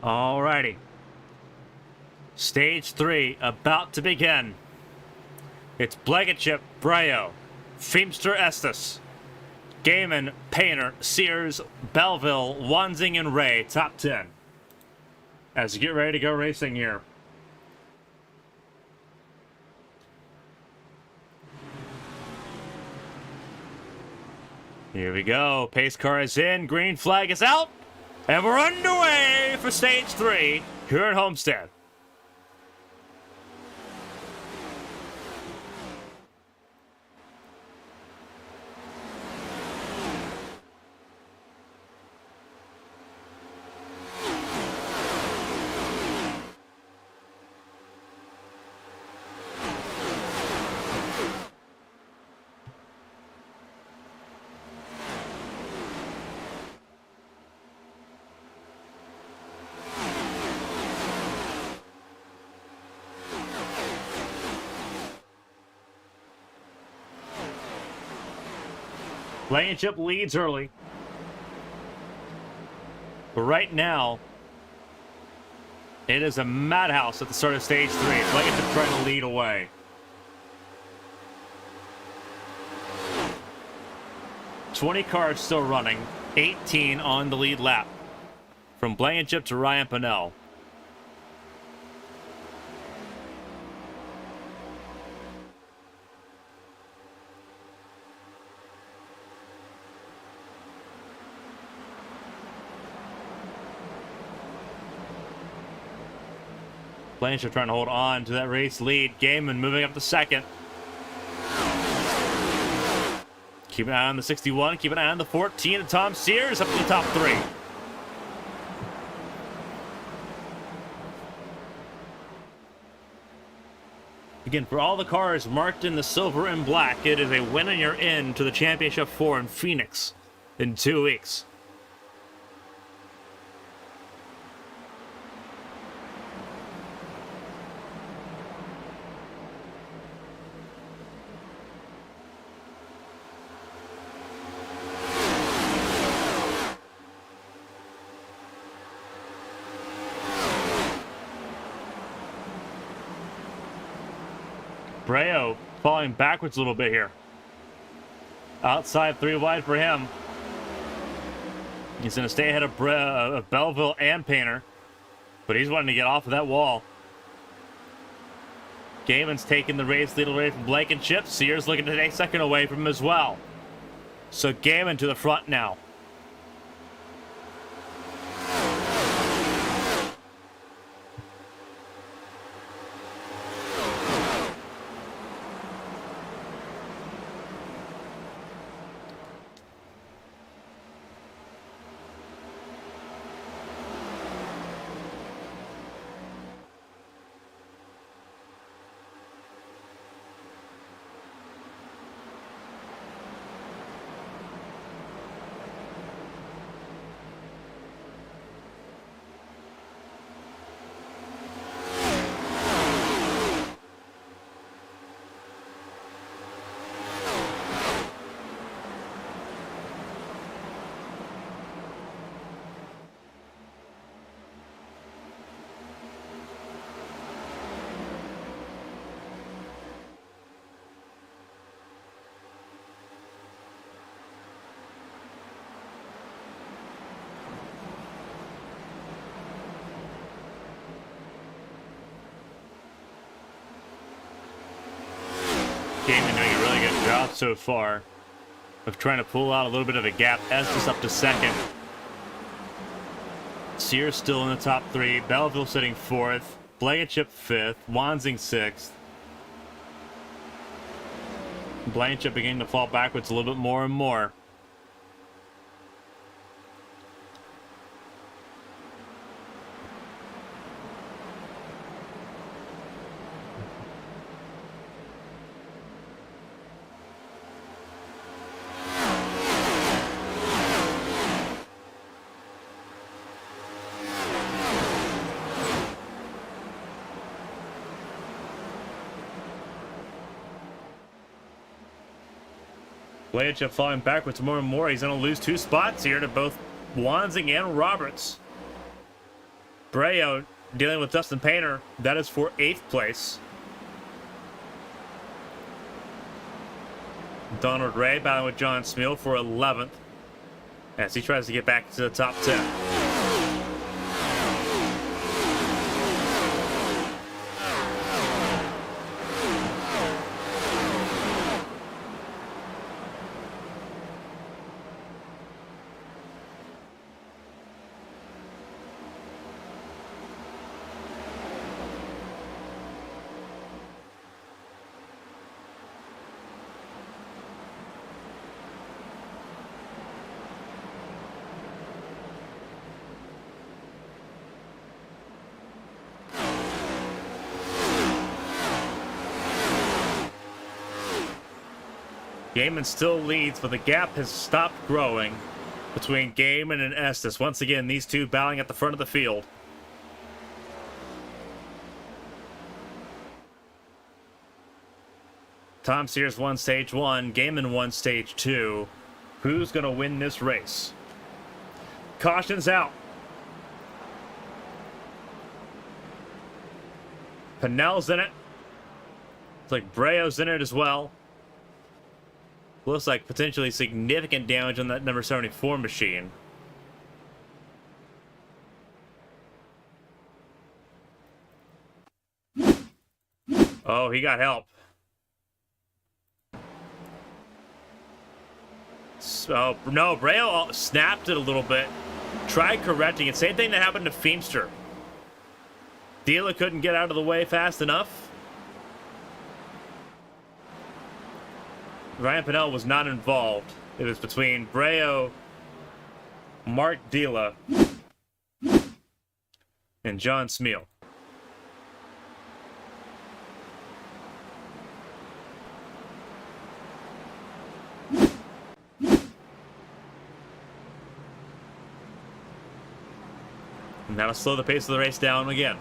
Alrighty. Stage 3 about to begin. It's Blankenship, Breo, Feemster Estes, Gaiman, Painter, Sears, Belleville, Wanzing, and Ray, top 10. As you get ready to go racing here. Here we go. Pace car is in. Green flag is out. And we're underway for stage 3 here at Homestead. Blankenship leads early. But right now, it is a madhouse at the start of stage 3. Blankenship trying to lead away. "20 cars still running, 18 on the lead lap. From Blankenship to Ryan Pinnell. Blankenship trying to hold on to that race lead. Gaiman moving up to second. Keep an eye on the 61. Keep an eye on the 14. And Tom Sears up to the top 3. Again, for all the cars marked in the silver and black, it is a win and you're in to the Championship 4 in Phoenix in 2 weeks. Breo falling backwards a little bit here. Outside 3 wide for him. He's going to stay ahead of Belleville and Painter, but he's wanting to get off of that wall. Gaiman's taking the race lead away from Blankenship. Sears looking to take second away from him as well. So Gaiman to the front now. Gaiman doing a really good job so far of trying to pull out a little bit of a gap. Estes up to second. Sears still in the top 3. Belleville sitting 4th. Blankenship 5th. Wanzing 6th. Blankenship beginning to fall backwards a little bit more and more. Blankenship falling backwards more and more. He's going to lose 2 spots here to both Wanzing and Roberts. Breo dealing with Dustin Painter. That is for 8th place. Donald Ray battling with John Smeal for 11th as he tries to get back to the top 10. Gaiman still leads, but the gap has stopped growing between Gaiman and Estes. Once again, these two battling at the front of the field. Tom Sears won stage 1, Gaiman won stage 2. Who's going to win this race? Caution's out. Pinnell's in it. It's like Breo's in it as well. Looks like potentially significant damage on that number 74 machine. Oh, he got help. So, no, Breo snapped it a little bit. Tried correcting it. Same thing that happened to Feemster. Dealer couldn't get out of the way fast enough. Ryan Pinnell was not involved. It was between Breo, Mark Dila, and John Smeal. And that'll slow the pace of the race down again.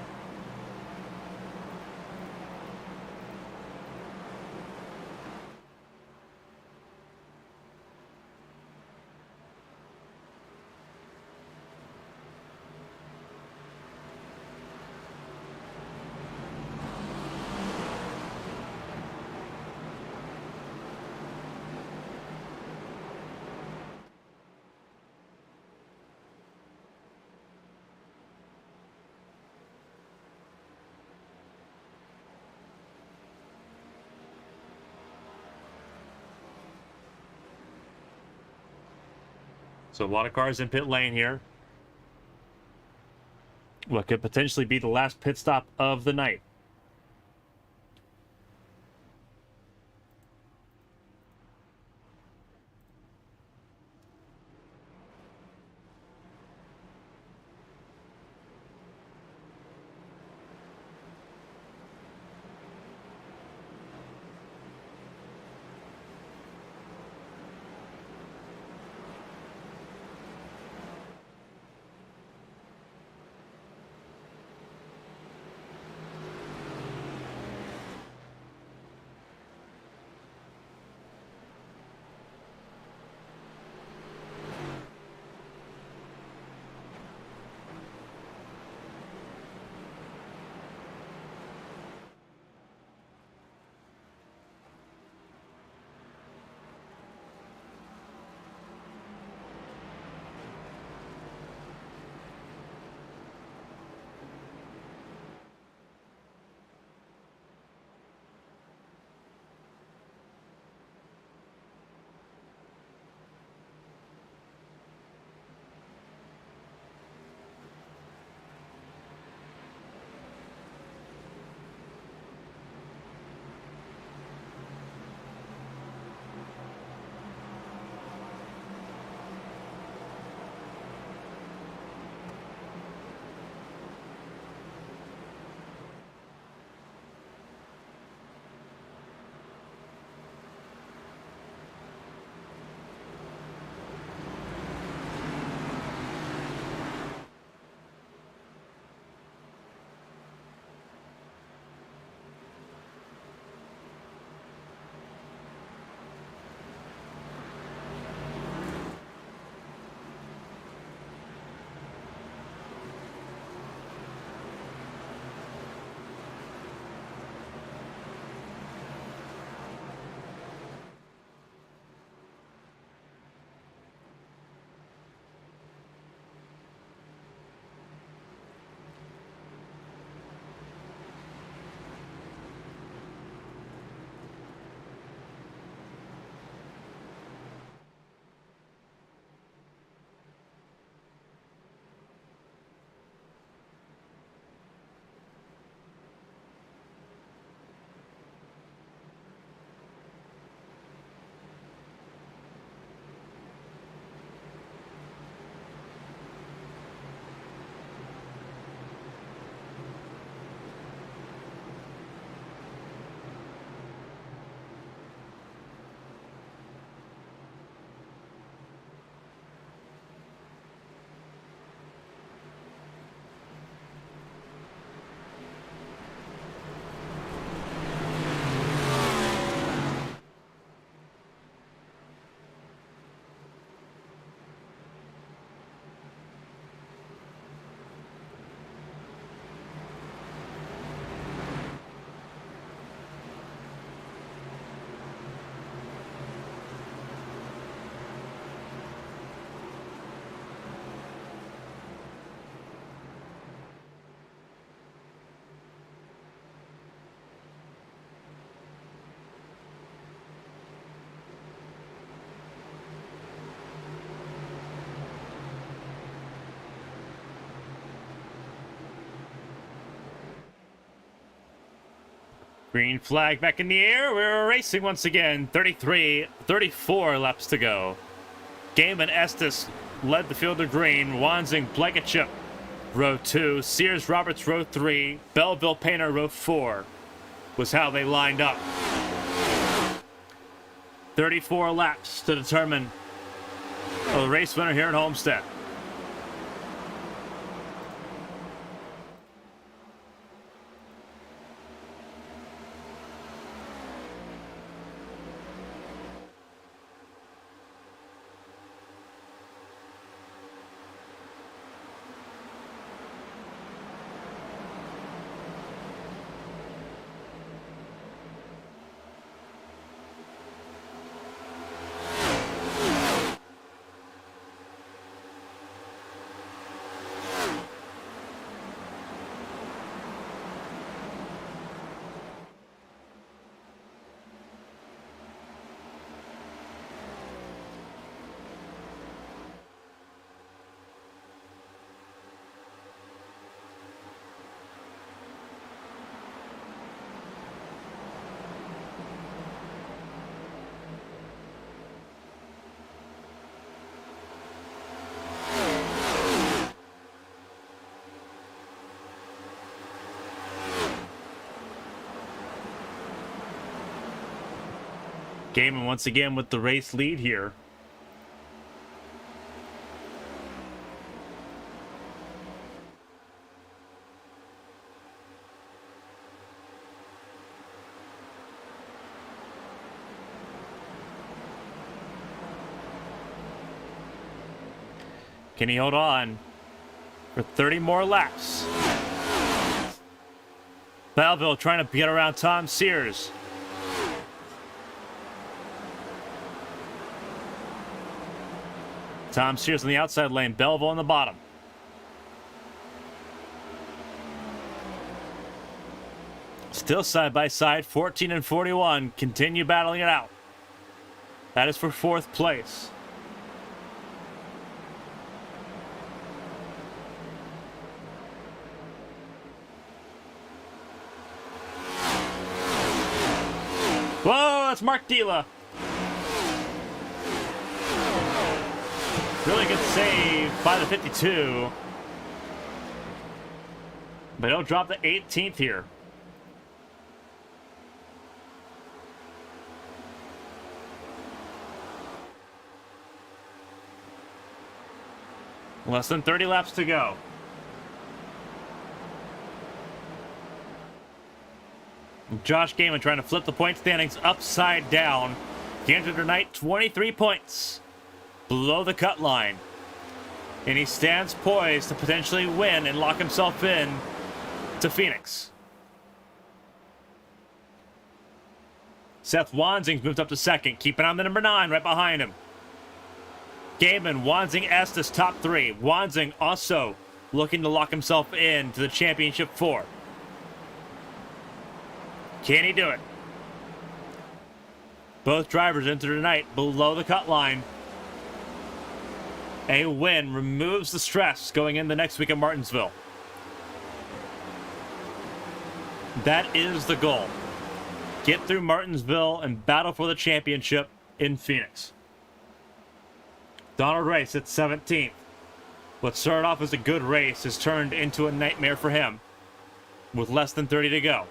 So a lot of cars in pit lane here. What could potentially be the last pit stop of the night. Green flag back in the air. We're racing once again. 34 laps to go. Gaiman Estes led the field to green. Wanzing, Blankenship, row 2. Sears Roberts, row 3. Belleville Painter, row 4 was how they lined up. 34 laps to determine the race winner here at Homestead. Gaiman once again with the race lead here. Can he hold on for 30 more laps? Belleville trying to get around Tom Sears. Tom Sears on the outside lane, Belleville on the bottom. Still side by side, 14 and 41. Continue battling it out. That is for 4th place. Whoa, that's Mark Dila. Really good save by the 52. But he'll drop the 18th here. Less than 30 laps to go. Josh Gaiman trying to flip the point standings upside down. He entered tonight 23 points below the cut line. And he stands poised to potentially win and lock himself in to Phoenix. Seth Wanzing's moved up to 2nd, keeping on the number 9 right behind him. Gaiman, Wanzing, Estes, top 3. Wanzing also looking to lock himself in to the championship 4. Can he do it? Both drivers enter tonight below the cut line. A win removes the stress going into next week at Martinsville. That is the goal. Get through Martinsville and battle for the championship in Phoenix. Donald Rice at 17th. What started off as a good race has turned into a nightmare for him with less than 30 to go.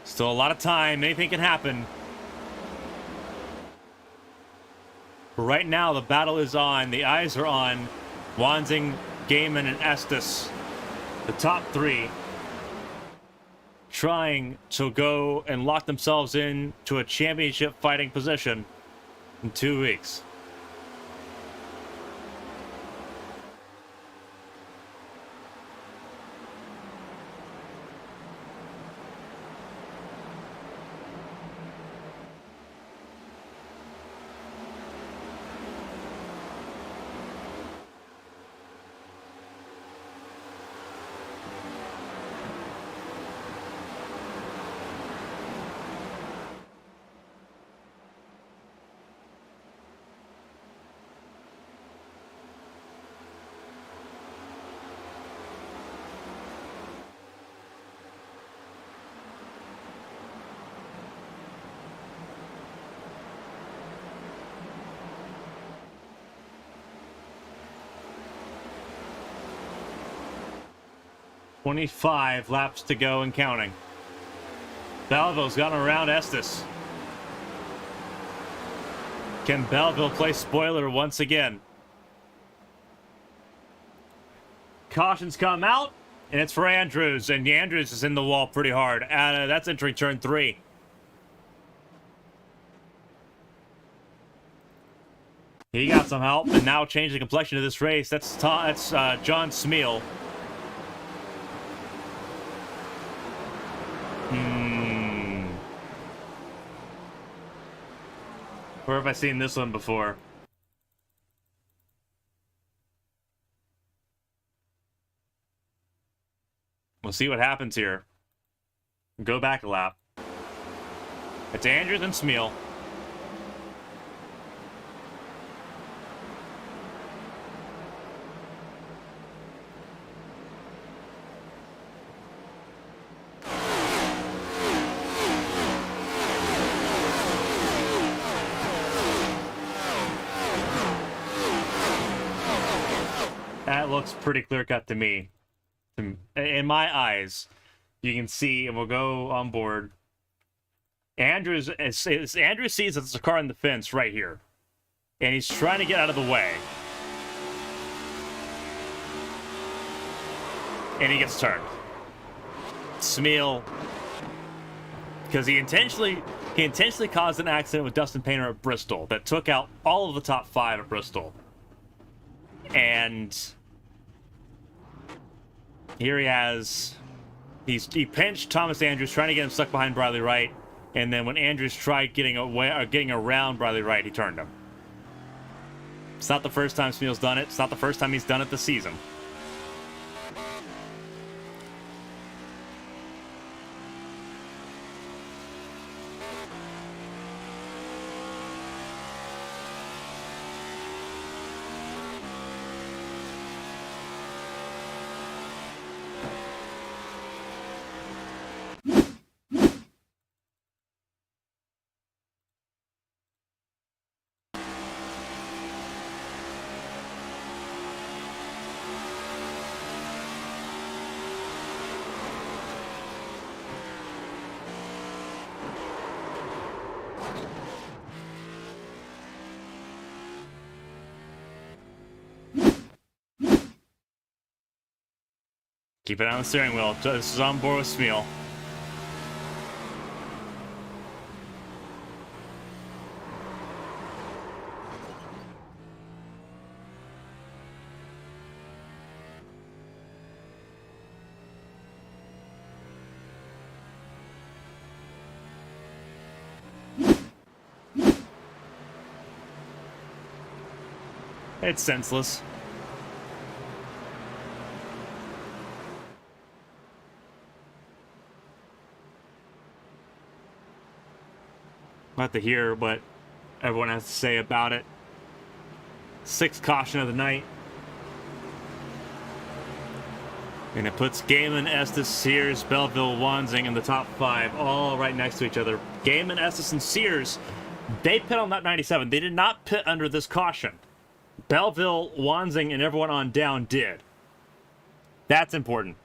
Still a lot of time. Anything can happen. But right now, the battle is on. The eyes are on Wanzing, Gaiman, and Estes. The top 3 trying to go and lock themselves in to a championship fighting position in 2 weeks. 25 laps to go and counting. Belleville's gotten around Estes. Can Belleville play spoiler once again? Cautions come out, and it's for Andrews, and Andrews is in the wall pretty hard. That's entering turn 3. He got some help, and now changing the complexion of this race. That's John Smeal. Where have I seen this one before? We'll see what happens here. Go back a lap. It's Andrews and Smeal. That looks pretty clear-cut to me. In my eyes, you can see, and we'll go on board. Andrews sees that there's a car in the fence right here, and he's trying to get out of the way. And he gets turned. Smeal, because he intentionally caused an accident with Dustin Painter at Bristol that took out all of the top 5 at Bristol. And here he pinched Thomas Andrews, trying to get him stuck behind Bradley Wright, and then when Andrews tried getting around Bradley Wright, he turned him. It's not the first time Smeal's done it. It's not the first time he's done it this season. Keep it on the steering wheel. This is on board with Smeal. It's senseless. We'll have to hear what everyone has to say about it. 6th caution of the night. And it puts Gaiman, Estes, Sears, Belleville, Wanzing in the top 5, all right next to each other. Gaiman, Estes, and Sears, they pit on that 97. They did not pit under this caution. Belleville, Wanzing, and everyone on down did. That's important.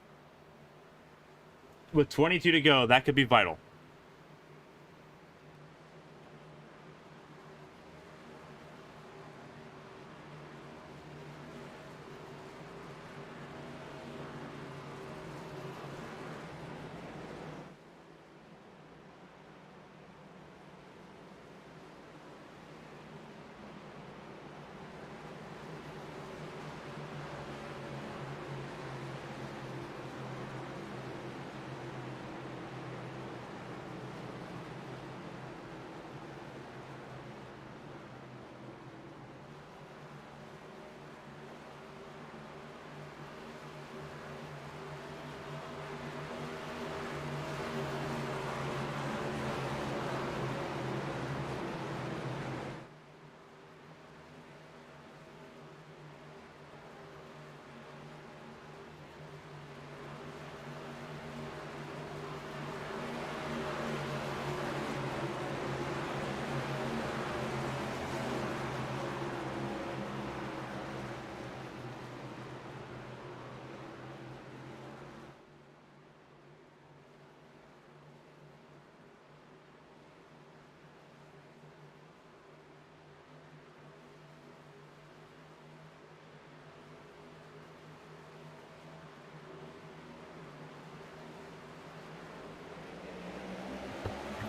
With 22 to go, that could be vital.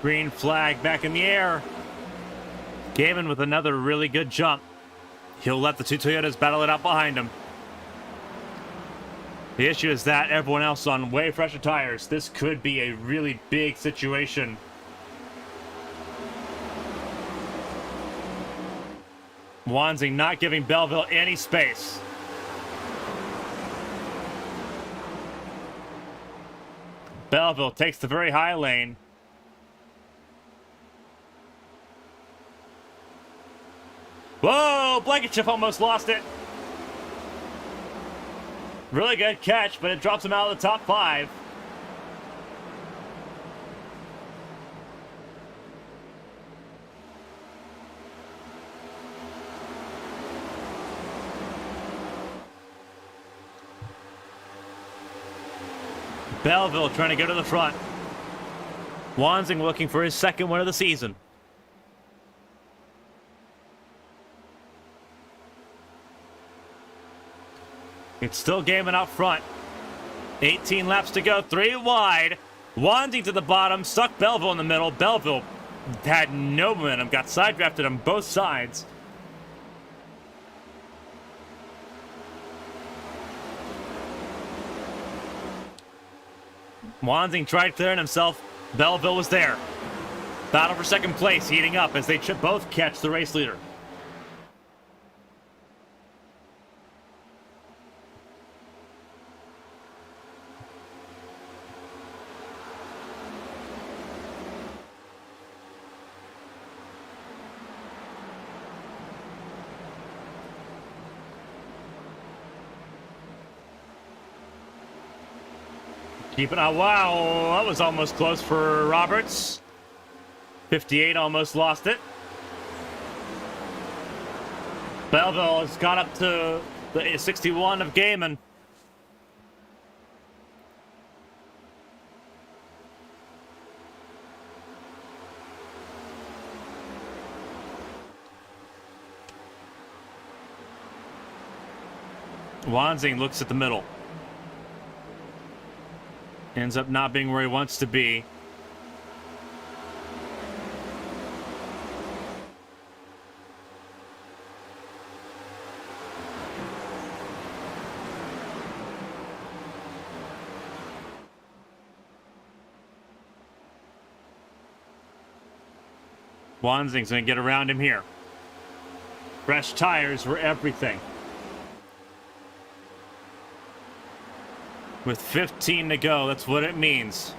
Green flag back in the air. Gaiman with another really good jump. He'll let the two Toyotas battle it out behind him. The issue is that everyone else on way fresher tires. This could be a really big situation. Wanzing not giving Belleville any space. Belleville takes the very high lane. Whoa! Blankenship almost lost it. Really good catch, but it drops him out of the top 5. Belleville trying to go to the front. Wanzing looking for his second win of the season. It's still gaming out front. 18 laps to go, 3 wide. Wanzing to the bottom, stuck Belleville in the middle. Belleville had no momentum, got side drafted on both sides. Wanzing tried clearing himself. Belleville was there. Battle for second place heating up as they both catch the race leader. Keep it on. Wow, that was almost close for Roberts. 58 almost lost it. Belleville has got up to the 61 of Gaiman. Wanzing looks at the middle. Ends up not being where he wants to be. Wanzing's going to get around him here. Fresh tires were everything. With 15 to go, that's what it means.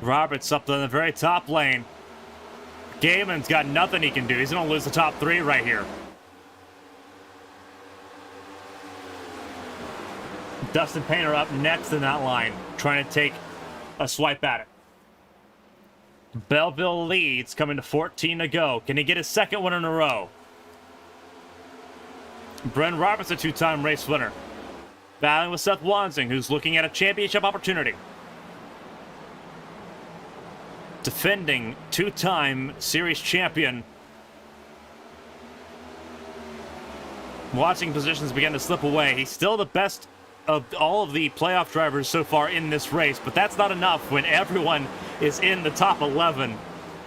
Roberts up in the very top lane. Gaiman's got nothing he can do. He's going to lose the top 3 right here. Dustin Painter up next in that line, trying to take a swipe at it. Belleville leads, coming to 14 to go. Can he get his second one in a row? Bren Roberts, a 2-time race winner. Battling with Seth Wanzing, who's looking at a championship opportunity. Defending 2-time series champion. Watching positions begin to slip away. He's still the best of all of the playoff drivers so far in this race, but that's not enough when everyone is in the top 11.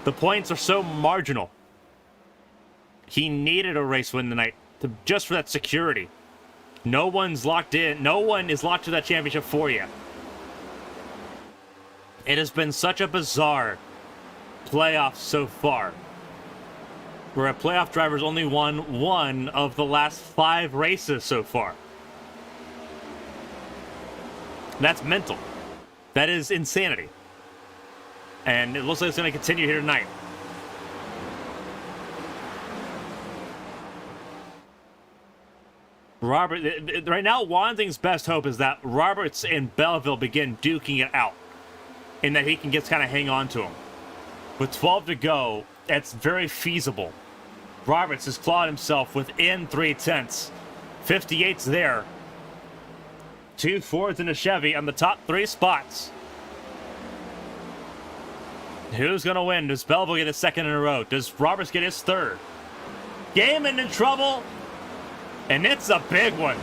The points are so marginal. He needed a race win tonight just for that security. No one's locked in. No one is locked to that championship for you. It has been such a bizarre playoff so far, where a playoff driver's only won 1 of the last 5 races so far. That's mental. That is insanity. And it looks like it's going to continue here tonight. Robert, right now, Wanzing's best hope is that Roberts and Belleville begin duking it out, and that he can just kind of hang on to him. With 12 to go, that's very feasible. Roberts has clawed himself within 3/10. 58's there. 2 Fords and a Chevy on the top 3 spots. Who's going to win? Does Belleville get his second in a row? Does Roberts get his third? Gaiman in trouble. And it's a big one.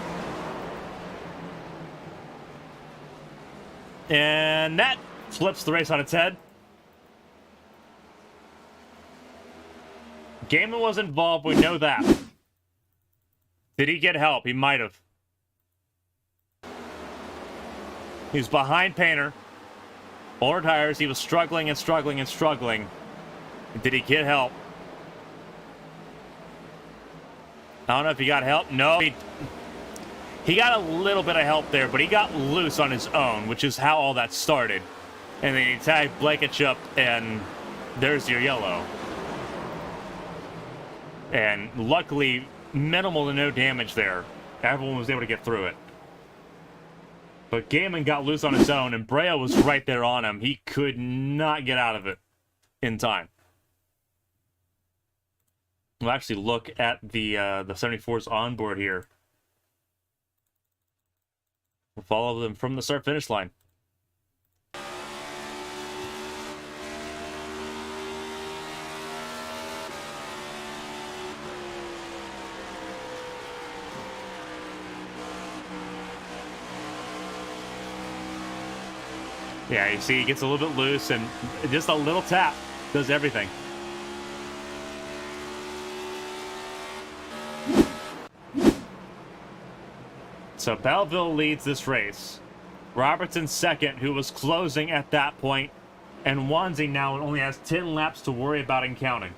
And that flips the race on its head. Gaiman was involved, we know that. Did he get help? He might have. He was behind Painter. Older tires, he was struggling and struggling and struggling. Did he get help? I don't know if he got help. No, he got a little bit of help there, but he got loose on his own, which is how all that started. And then he tagged Blankenship, and there's your yellow. And luckily, minimal to no damage there. Everyone was able to get through it. But Gaiman got loose on his own, and Brea was right there on him. He could not get out of it in time. We'll actually look at the 74's onboard here. We'll follow them from the start-finish line. Yeah, you see he gets a little bit loose, and just a little tap does everything. So Belleville leads this race. Robertson second, who was closing at that point, and Wanzi now only has 10 laps to worry about and counting.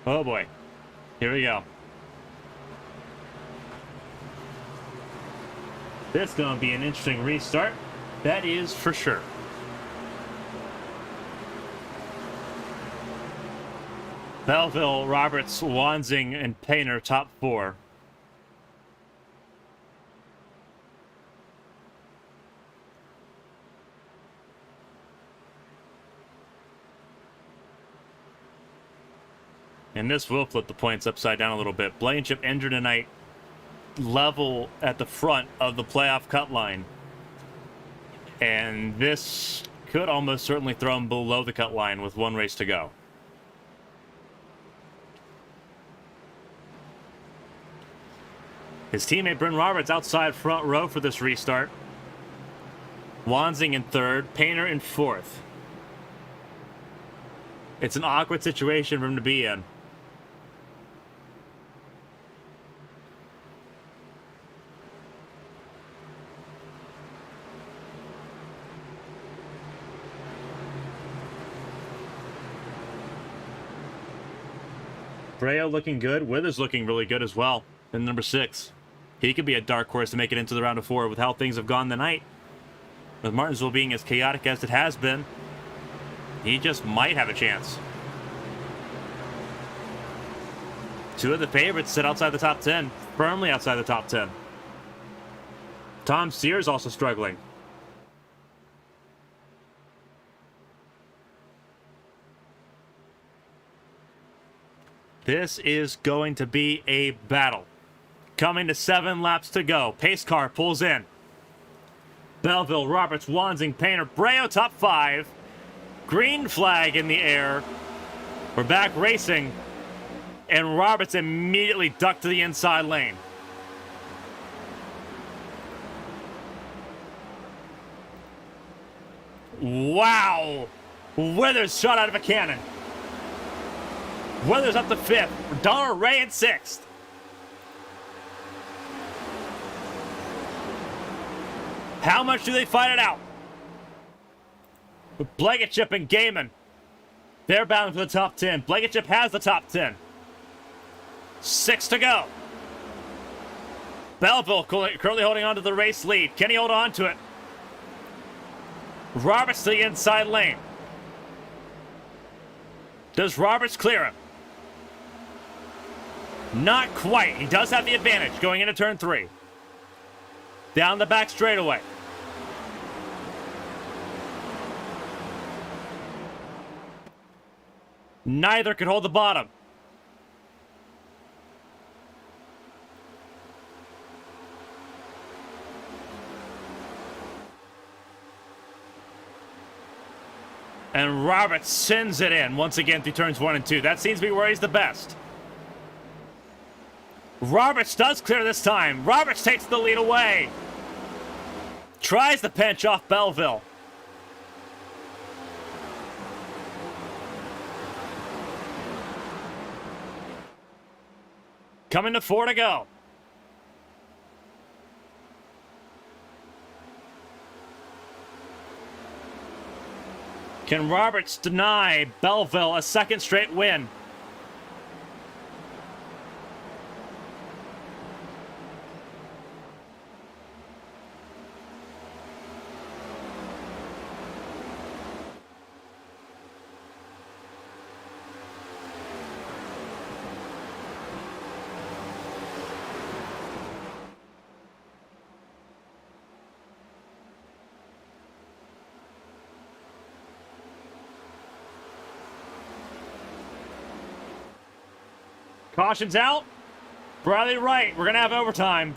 Oh boy. Here we go. This is going to be an interesting restart. That is for sure. Belleville, Roberts, Wanzing, and Painter top four. And this will flip the points upside down a little bit. Blankenship injured tonight, level at the front of the playoff cut line. And this could almost certainly throw him below the cut line with one race to go. His teammate Bryn Roberts outside front row for this restart. Wanzing in third, Painter in fourth. It's an awkward situation for him to be in. Brea looking good. Withers looking really good as well. And number 6. He could be a dark horse to make it into the round of 4 with how things have gone tonight. With Martinsville being as chaotic as it has been, he just might have a chance. 2 of the favorites sit outside the top 10, firmly outside the top 10. Tom Sears also struggling. This is going to be a battle. Coming to 7 laps to go. Pace car pulls in. Belleville, Roberts, Wanzing, Painter, Breo top 5. Green flag in the air. We're back racing. And Roberts immediately ducked to the inside lane. Wow! Withers shot out of a cannon. Withers up to 5th. Donald Ray in 6th. How much do they fight it out? With Blankenship and Gaiman. They're bound for the top 10. Blankenship has the top 10. 6 to go. Belleville currently holding on to the race lead. Can he hold on to it? Roberts to the inside lane. Does Roberts clear him? Not quite. He does have the advantage going into turn 3. Down the back straightaway. Neither could hold the bottom. And Roberts sends it in once again through turns 1 and 2. That seems to be where he's the best. Roberts does clear this time. Roberts takes the lead away. Tries to pinch off Belleville. Coming to 4 to go. Can Roberts deny Belleville a second straight win? Caution's out. Bradley Wright. We're going to have overtime.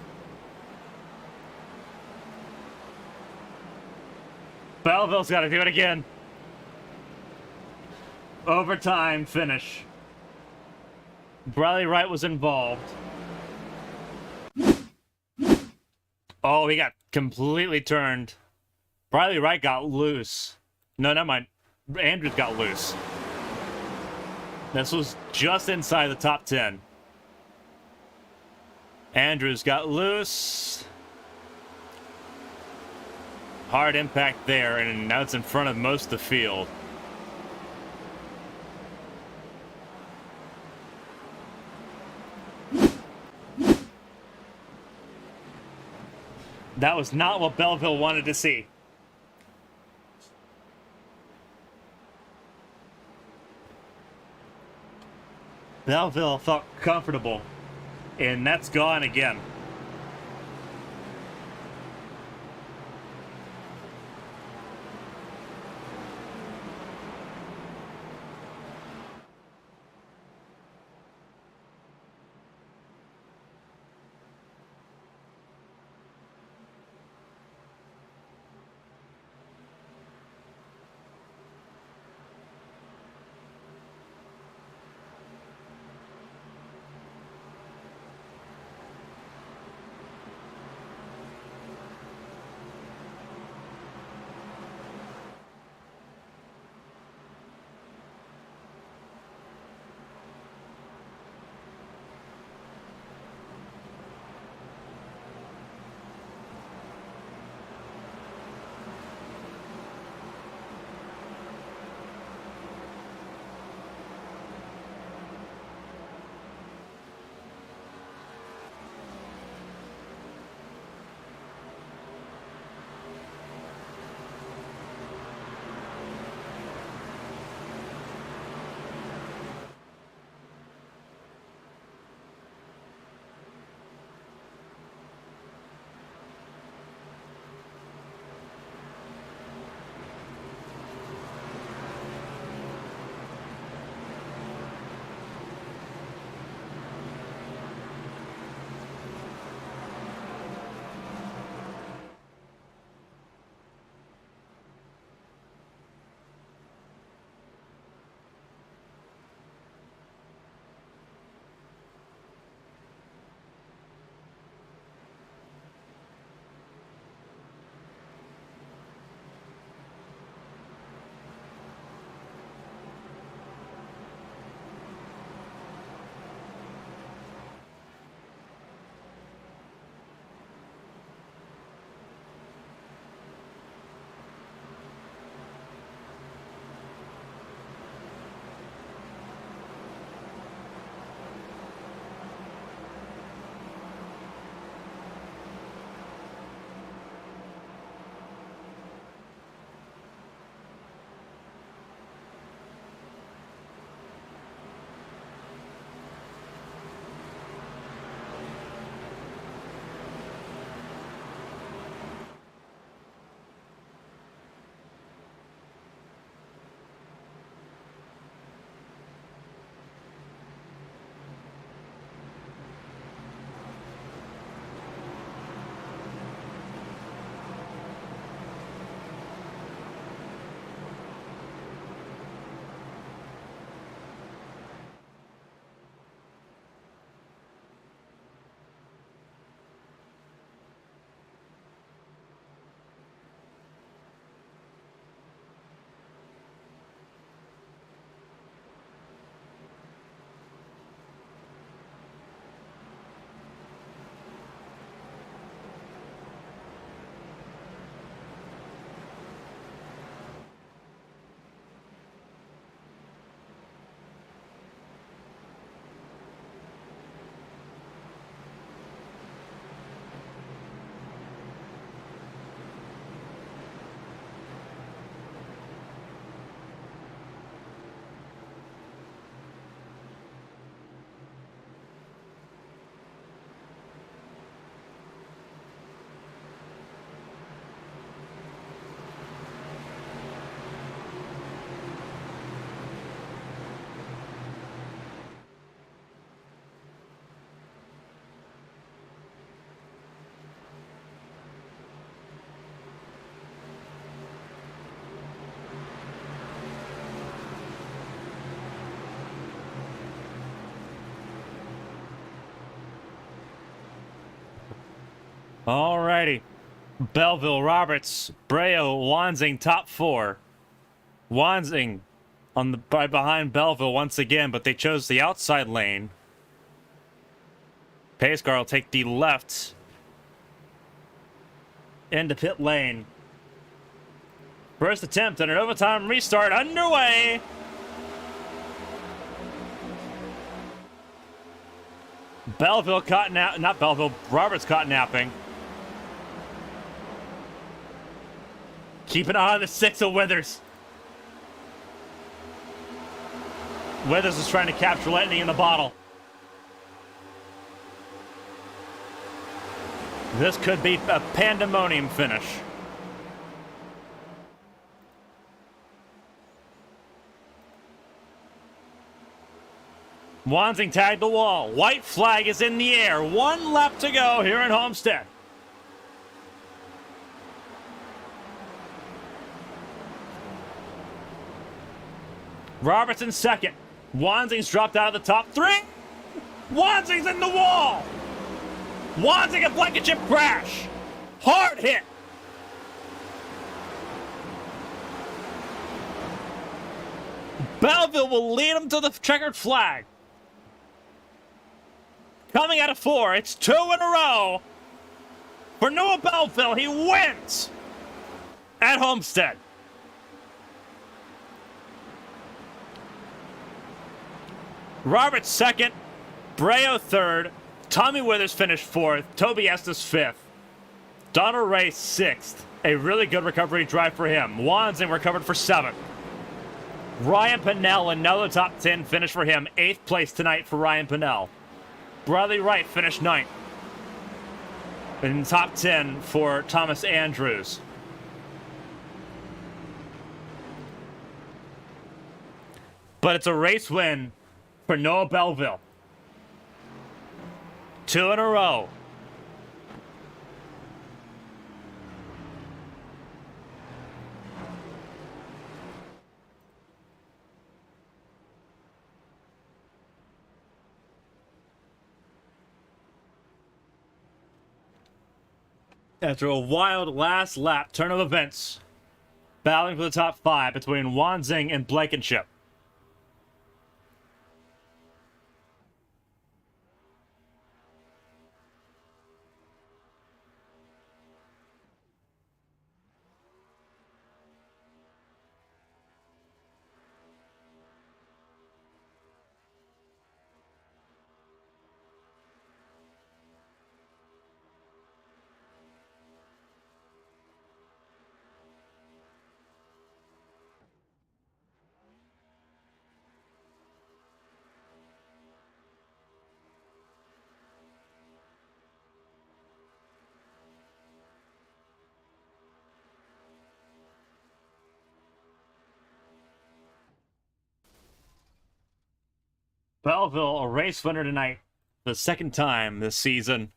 Belleville's got to do it again. Overtime finish. Bradley Wright was involved. Oh, he got completely turned. Bradley Wright got loose. No, never mind. Andrews got loose. This was just inside the top 10. Andrews got loose. Hard impact there, and now it's in front of most of the field. That was not what Belleville wanted to see. Belleville felt comfortable, and that's gone again. Alrighty. Belleville, Roberts, Breo, Wanzing, top 4. Wanzing right behind Belleville once again, but they chose the outside lane. Pacecar will take the left into pit lane. First attempt at an overtime restart underway. Belleville caught not Belleville, Roberts caught napping. Keep an eye on the 6 of Withers. Withers is trying to capture lightning in the bottle. This could be a pandemonium finish. Wanzing tagged the wall. White flag is in the air. 1 lap to go here in Homestead. Robertson second. Wanzing's dropped out of the top 3. Wanzing's in the wall. Wanzing a Blankenship crash. Hard hit. Belleville will lead him to the checkered flag. Coming out of 4, it's 2 in a row. For Noah Belleville, he wins at Homestead. Roberts second, Breo third, Tommy Withers finished 4th, Toby Estes 5th, Donald Ray 6th. A really good recovery drive for him. Wanzing recovered for 7th. Ryan Pinnell, another top 10 finish for him. 8th place tonight for Ryan Pinnell. Bradley Wright finished 9th. In top 10 for Thomas Andrews. But it's a race win for Noah Belleville. 2 in a row. After a wild last lap turn of events, battling for the top 5 between Wanzing and Blankenship. Belleville, a race winner tonight, the 2nd time this season.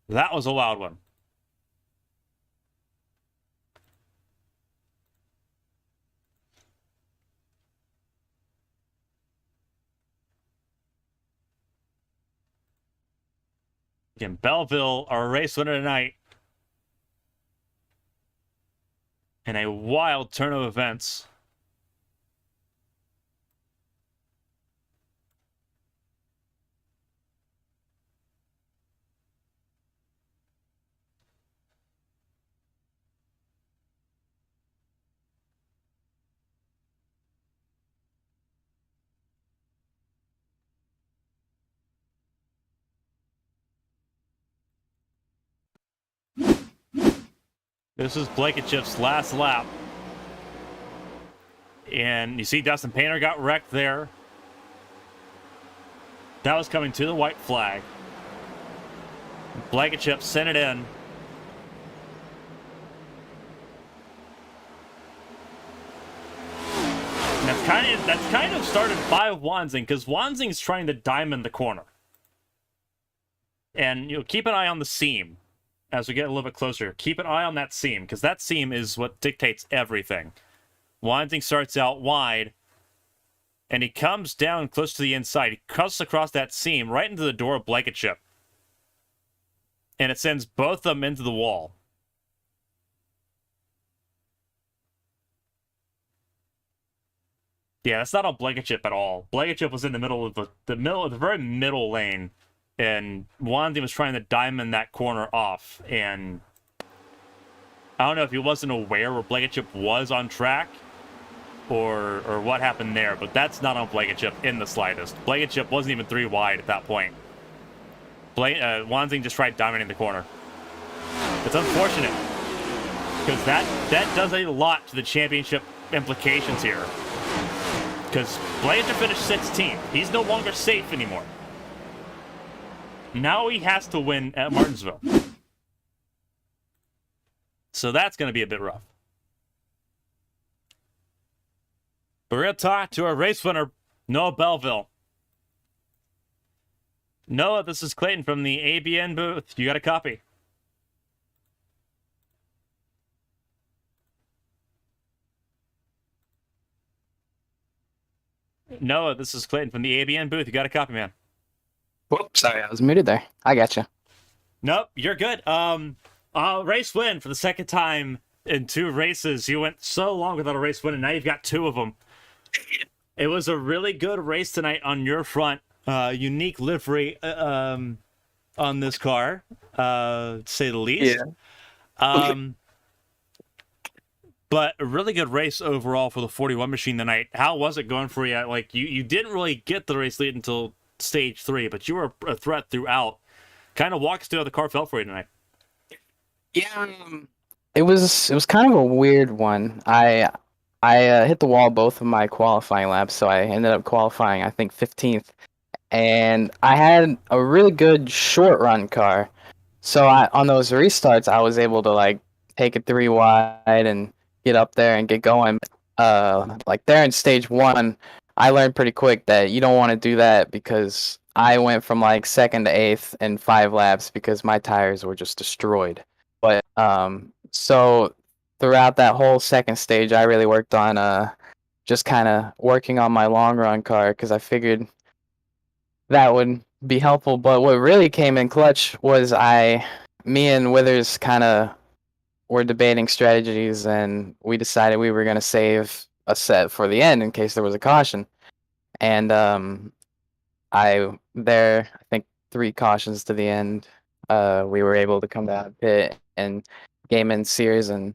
That was a wild one. Again, Belleville, a race winner tonight. In a wild turn of events. This is Blankenship's last lap. And you see Dustin Painter got wrecked there. That was coming to the white flag. Blankenship sent it in. And that's kind of started by Wanzing, because Wanzing's trying to diamond the corner. And keep an eye on the seam. As we get a little bit closer, keep an eye on that seam, because that seam is what dictates everything. Wanzing starts out wide, and he comes down close to the inside. He cuts across that seam right into the door of Blankenship. and it sends both of them into the wall. Yeah, that's not on Blankenship at all. Blankenship was in the middle of the very middle lane, and Wandy was trying to diamond that corner off, and I don't know if he wasn't aware where Blankenship was on track, or what happened there, but that's not on Blankenship in the slightest. Blankenship wasn't even 3 wide at that point. Wanzing just tried diamonding the corner. It's unfortunate, because that does a lot to the championship implications here. Because Blankenship finished 16th. He's no longer safe anymore. Now he has to win at Martinsville. So that's going to be a bit rough. But we're going to talk to our race winner, Noah Belleville. Noah, this is Clayton from the ABN booth. You got a copy? Noah, this is Clayton from the ABN booth. You got a copy, man? Whoops, sorry, I was muted there. I got you. Nope, you're good. Race win for the second time in 2 races. You went so long without a race win, and now you've got 2 of them. It was a really good race tonight on your front. Unique livery on this car, to say the least. Yeah. But a really good race overall for the 41 machine tonight. How was it going for you? Like, you didn't really get the race lead until stage 3, but you were a threat throughout. Kind of walk us through how the car felt for you tonight. Yeah, it was kind of a weird one. I hit the wall both of my qualifying laps, so I ended up qualifying, I think, 15th. And I had a really good short run car. So on those restarts, I was able to, like, take it 3 wide and get up there and get going. Like, there in stage 1, I learned pretty quick that you don't want to do that, because I went from, like, 2nd to 8th in 5 laps because my tires were just destroyed. But so throughout that whole second stage, I really worked on just kind of working on my long run car, because I figured that would be helpful. But what really came in clutch was me and Withers kind of were debating strategies, and we decided we were going to save a set for the end in case there was a caution. And I think 3 cautions to the end, we were able to come down pit, and Gaiman, Sears, and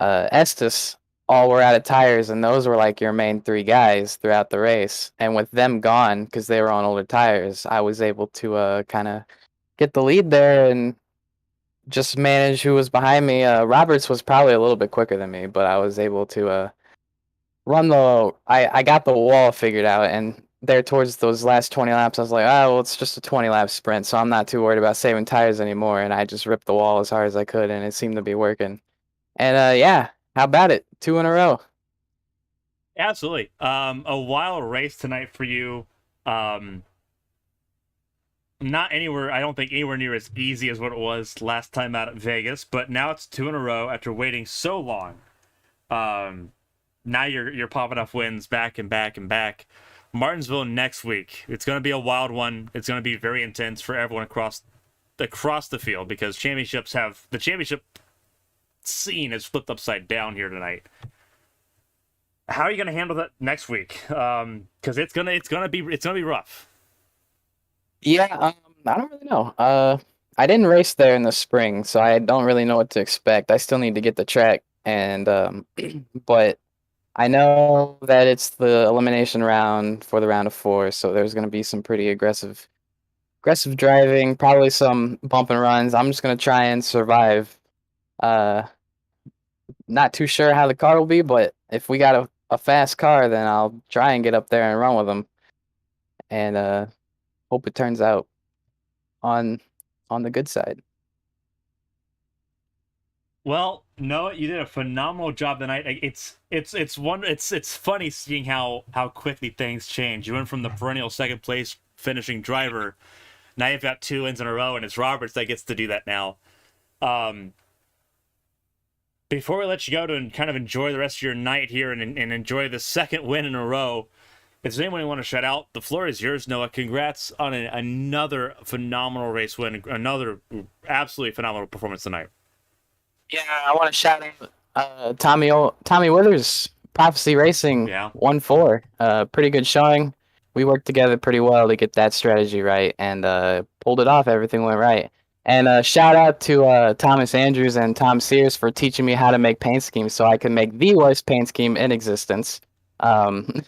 Estes all were out of tires, and those were like your main 3 guys throughout the race. And with them gone, because they were on older tires, I was able to kind of get the lead there and just manage who was behind me. Roberts was probably a little bit quicker than me, but I was able to run I got the wall figured out, and there towards those last 20 laps, I was like, oh, well, it's just a 20-lap sprint, so I'm not too worried about saving tires anymore. And I just ripped the wall as hard as I could, and it seemed to be working. And yeah, how about it? 2 in a row. Absolutely. A wild race tonight for you. Not anywhere, I don't think anywhere near as easy as what it was last time out at Vegas, but now it's 2 in a row after waiting so long. Now you're popping off wins back and back and back. Martinsville next week. It's going to be a wild one. It's going to be very intense for everyone across the field, because the championship scene is flipped upside down here tonight. How are you going to handle that next week? Because it's gonna be rough. Yeah, I don't really know. I didn't race there in the spring, so I don't really know what to expect. I still need to get the track, and but I know that it's the elimination round for the round of 4, so there's going to be some pretty aggressive driving, probably some bump and runs. I'm just going to try and survive. Not too sure how the car will be, but if we got a fast car, then I'll try and get up there and run with them, and hope it turns out on the good side. Well, Noah, you did a phenomenal job tonight. It's funny seeing how quickly things change. You went from the perennial second place finishing driver, now you've got 2 wins in a row, and it's Roberts that gets to do that now. Before we let you go to kind of enjoy the rest of your night here and enjoy the second win in a row, If there's anyone you want to shout out, the floor is yours, Noah. Congrats on another phenomenal race win, another absolutely phenomenal performance tonight. Yeah, I want to shout out Tommy Withers, Prophecy Racing, Yeah. 1-4. Pretty good showing. We worked together pretty well to get that strategy right and pulled it off. Everything went right. And shout out to Thomas Andrews and Tom Sears for teaching me how to make paint schemes so I could make the worst paint scheme in existence. Um,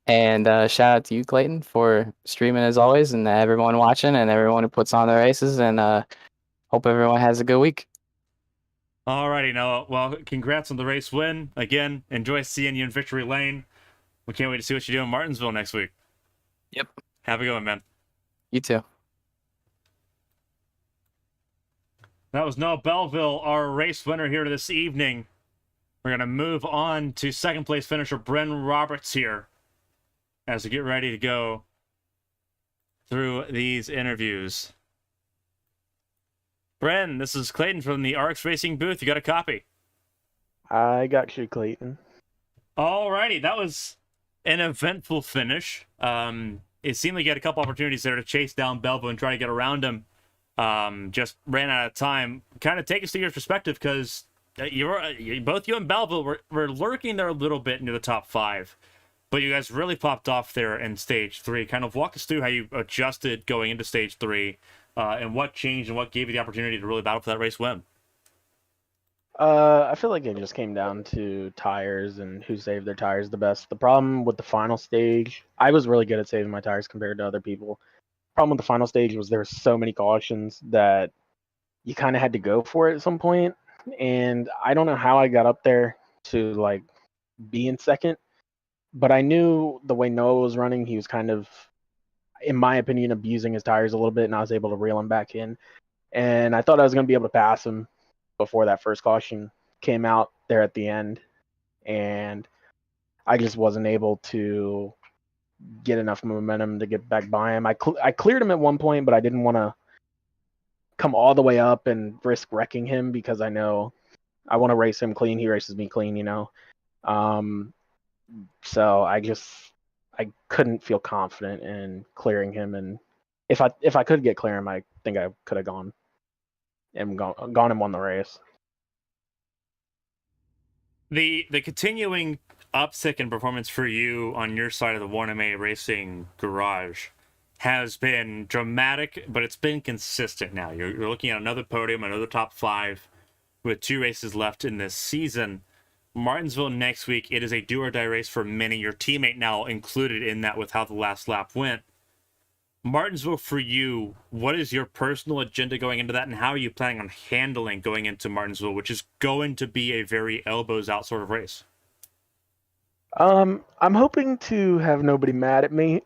and shout out to you, Clayton, for streaming as always, and everyone watching and everyone who puts on the races. And hope everyone has a good week. Alrighty, Noah. Well, congrats on the race win. Again, enjoy seeing you in Victory Lane. We can't wait to see what you do in Martinsville next week. Yep. Have a good one, man. You too. That was Noah Belleville, our race winner here this evening. We're going to move on to second place finisher Bren Roberts here as we get ready to go through these interviews. Bren, this is Clayton from the RX Racing booth. You got a copy? I got you, Clayton. Alrighty, that was an eventful finish. It seemed like you had a couple opportunities there to chase down Belleville and try to get around him. Just ran out of time. Kind of take us to your perspective, because both you and Belleville were lurking there a little bit into the top 5, but you guys really popped off there in stage 3. Kind of walk us through how you adjusted going into stage 3, and what changed and what gave you the opportunity to really battle for that race win. I feel like it just came down to tires and who saved their tires the best. The problem with the final stage, I was really good at saving my tires compared to other people. Problem with the final stage was there were so many cautions that you kind of had to go for it at some point. And I don't know how I got up there to like be in second, but I knew the way Noah was running, he was kind of, in my opinion, abusing his tires a little bit, and I was able to reel him back in. And I thought I was going to be able to pass him before that first caution came out there at the end, and I just wasn't able to get enough momentum to get back by him. I cleared him at one point, but I didn't want to come all the way up and risk wrecking him, because I know I want to race him clean. He races me clean, you know. So I couldn't feel confident in clearing him, and if I could get clear him, I think I could have gone and won the race. The continuing uptick in performance for you on your side of the 1MA Racing garage has been dramatic, but it's been consistent now. You're looking at another podium, another top 5 with 2 races left in this season. Martinsville next week, it is a do-or-die race for many. Your teammate now included in that with how the last lap went. Martinsville for you, what is your personal agenda going into that, and how are you planning on handling going into Martinsville, which is going to be a very elbows out sort of race? I'm hoping to have nobody mad at me.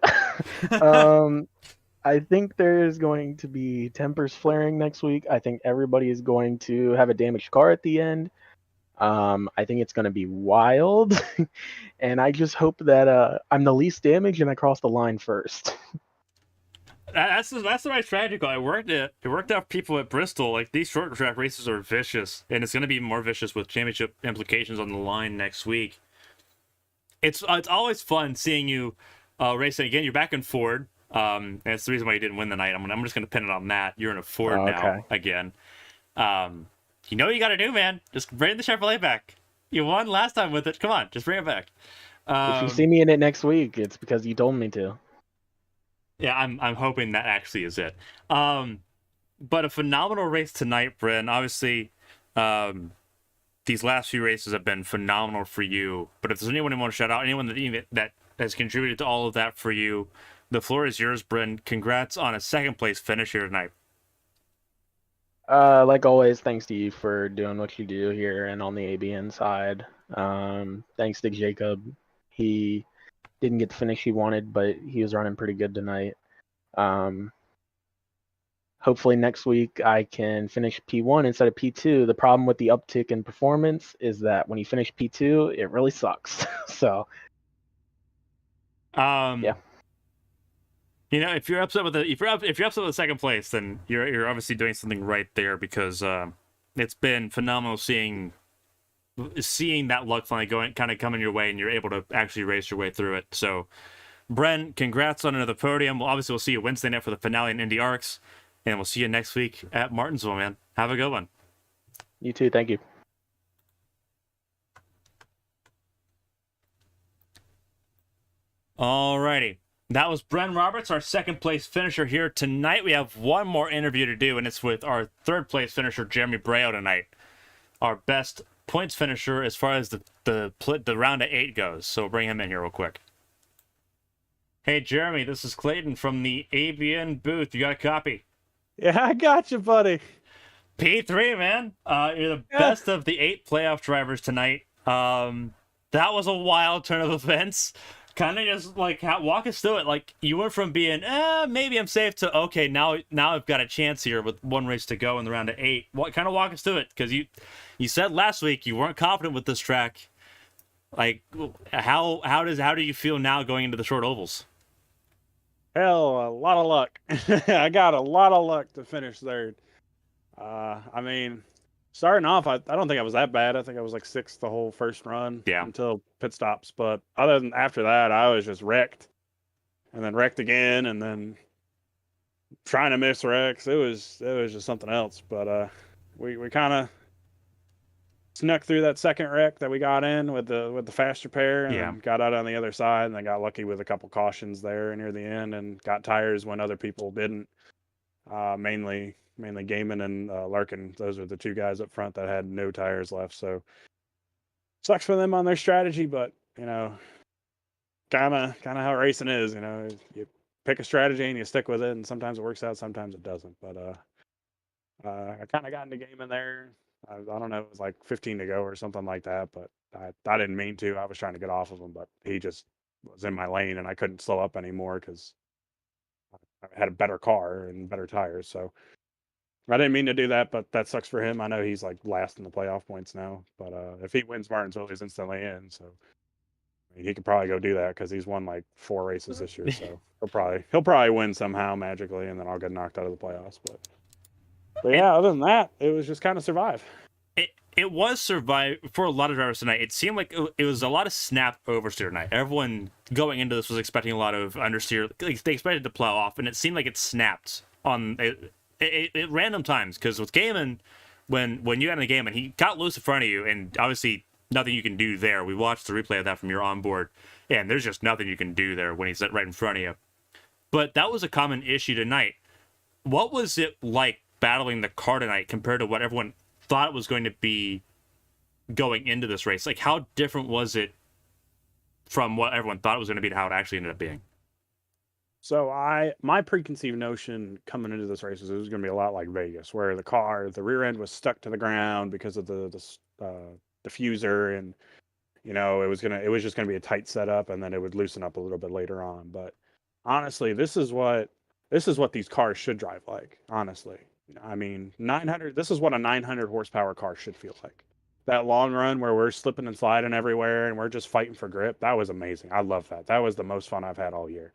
I think there's going to be tempers flaring next week. I think everybody is going to have a damaged car at the end. I think it's going to be wild, and I just hope that I'm the least damaged and I cross the line first. That's the right strategy. It worked out for people at Bristol. Like, these short track races are vicious, and it's going to be more vicious with championship implications on the line next week. It's always fun seeing you racing again. You're back in Ford. And it's the reason why you didn't win the night. I'm just going to pin it on that. You're in a Ford now again. You know what you got to do, man. Just bring the Chevrolet back. You won last time with it. Come on, just bring it back. If you see me in it next week, it's because you told me to. Yeah, I'm hoping that actually is it. But a phenomenal race tonight, Bren. Obviously, these last few races have been phenomenal for you. But if there's anyone you want to shout out, anyone that has contributed to all of that for you, the floor is yours, Bren. Congrats on a second place finish here tonight. Like always, thanks to you for doing what you do here and on the ABN side. Thanks to Jacob. He didn't get the finish he wanted, but he was running pretty good tonight. Hopefully next week I can finish P1 instead of P2. The problem with the uptick in performance is that when you finish P2, it really sucks. So, yeah. You know, if you're upset with if you're upset with second place, then you're obviously doing something right there, because it's been phenomenal seeing seeing that luck finally kind of coming your way, and you're able to actually race your way through it. So, Bren, congrats on another podium. Well, obviously, we'll see you Wednesday night for the finale in Indy Arcs, and we'll see you next week at Martinsville, man. Have a good one. You too. Thank you. Alrighty. That was Bren Roberts, our second place finisher here tonight. We have one more interview to do, and it's with our third place finisher, Jeremy Breo, tonight. Our best points finisher as far as the round of 8 goes. So we'll bring him in here real quick. Hey, Jeremy, this is Clayton from the ABN booth. You got a copy? Yeah, I got you, buddy. P3, man. You're the best of the 8 playoff drivers tonight. That was a wild turn of events. Kind of just like walk us through it. Like you went from being maybe I'm safe to okay, now I've got a chance here with one race to go in the round of 8. What kind of walk us through it? Because you said last week you weren't confident with this track. Like how do you feel now going into the short ovals? Hell, a lot of luck. I got a lot of luck to finish third. I mean, starting off, I don't think I was that bad. I think I was like 6th the whole first run until pit stops. But other than after that, I was just wrecked, and then wrecked again, and then trying to miss wrecks. It was just something else. But we kind of snuck through that second wreck that we got in with the faster pair, and then got out on the other side, and then got lucky with a couple cautions there near the end, and got tires when other people didn't. Mainly Gaiman and Larkin. Those are the 2 guys up front that had no tires left. So sucks for them on their strategy, but kind of how racing is. You pick a strategy and you stick with it, and sometimes it works out, sometimes it doesn't. But I kind of got into Gaiman there. I don't know, it was like 15 to go or something like that, but I didn't mean to. I was trying to get off of him, but he just was in my lane, and I couldn't slow up anymore because I had a better car and better tires. So I didn't mean to do that, but that sucks for him. I know he's like last in the playoff points now, but if he wins Martinsville, he's instantly in. So I mean, he could probably go do that because he's won like 4 races this year. So he'll probably win somehow magically, and then I'll get knocked out of the playoffs. But yeah, other than that, it was just kind of survive. It was survive for a lot of drivers tonight. It seemed like it was a lot of snap oversteer tonight. Everyone going into this was expecting a lot of understeer. Like they expected to plow off, and it seemed like it snapped on at random times. Because with Gaiman, when you got in the game and he got loose in front of you, and obviously nothing you can do there. We watched the replay of that from your onboard, and there's just nothing you can do there when he's right in front of you. But that was a common issue tonight. What was it like battling the car tonight compared to what everyone thought it was going to be going into this race? Like, how different was it from what everyone thought it was going to be to how it actually ended up being? So my preconceived notion coming into this race is it was going to be a lot like Vegas, where the rear end was stuck to the ground because of the diffuser, and it was just going to be a tight setup, and then it would loosen up a little bit later on. But honestly, this is what these cars should drive like. Honestly, I mean, 900. This is what a 900 horsepower car should feel like. That long run where we're slipping and sliding everywhere and we're just fighting for grip. That was amazing. I love that. That was the most fun I've had all year.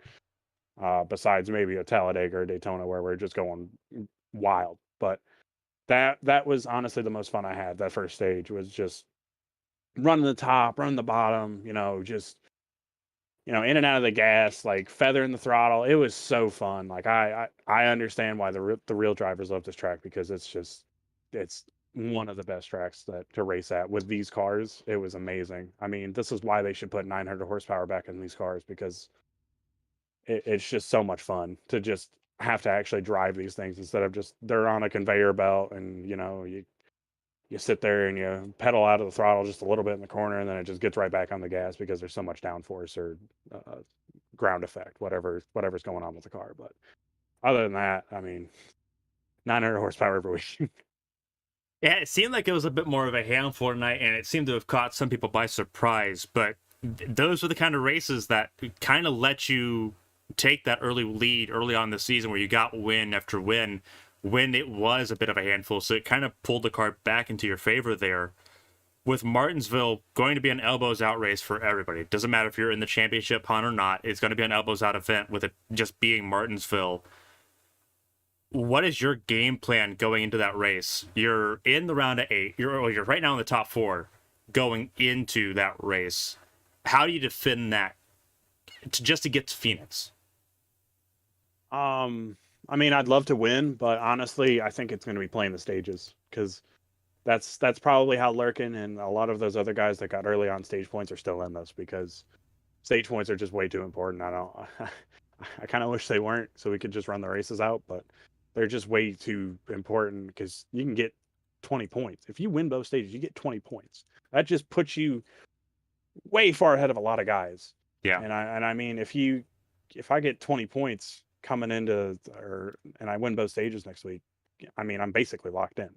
Besides maybe a Talladega or Daytona where we're just going wild. But that was honestly the most fun I had. That first stage was just running the top, running the bottom, just in and out of the gas, like feathering the throttle. It was so fun. Like I understand why the real drivers love this track, because it's one of the best tracks to race at with these cars. It was amazing. I mean, this is why they should put 900 horsepower back in these cars, because it's just so much fun to just have to actually drive these things instead of just they're on a conveyor belt and you sit there and you pedal out of the throttle just a little bit in the corner, and then it just gets right back on the gas because there's so much downforce or ground effect, whatever's going on with the car. But other than that, I mean, 900 horsepower every week. Yeah, it seemed like it was a bit more of a handful tonight, and it seemed to have caught some people by surprise. But those were the kind of races that kind of let you take that early lead early on in the season, where you got win after win when it was a bit of a handful. So it kind of pulled the car back into your favor there. With Martinsville going to be an elbows out race for everybody. It doesn't matter if you're in the championship hunt or not. It's going to be an elbows out event with it just being Martinsville. What is your game plan going into that race? You're in the round of 8. You're right now in the top 4. going into that race. How do you defend that just to get to Phoenix? I mean, I'd love to win, but honestly, I think it's going to be playing the stages because that's probably how Lurkin and a lot of those other guys that got early on stage points are still in this because stage points are just way too important. I kind of wish they weren't so we could just run the races out, but they're just way too important because you can get 20 points. If you win both stages, you get 20 points. That just puts you way far ahead of a lot of guys. Yeah. And I mean, if I get 20 points coming into and I win both stages next week, I mean, I'm basically locked in.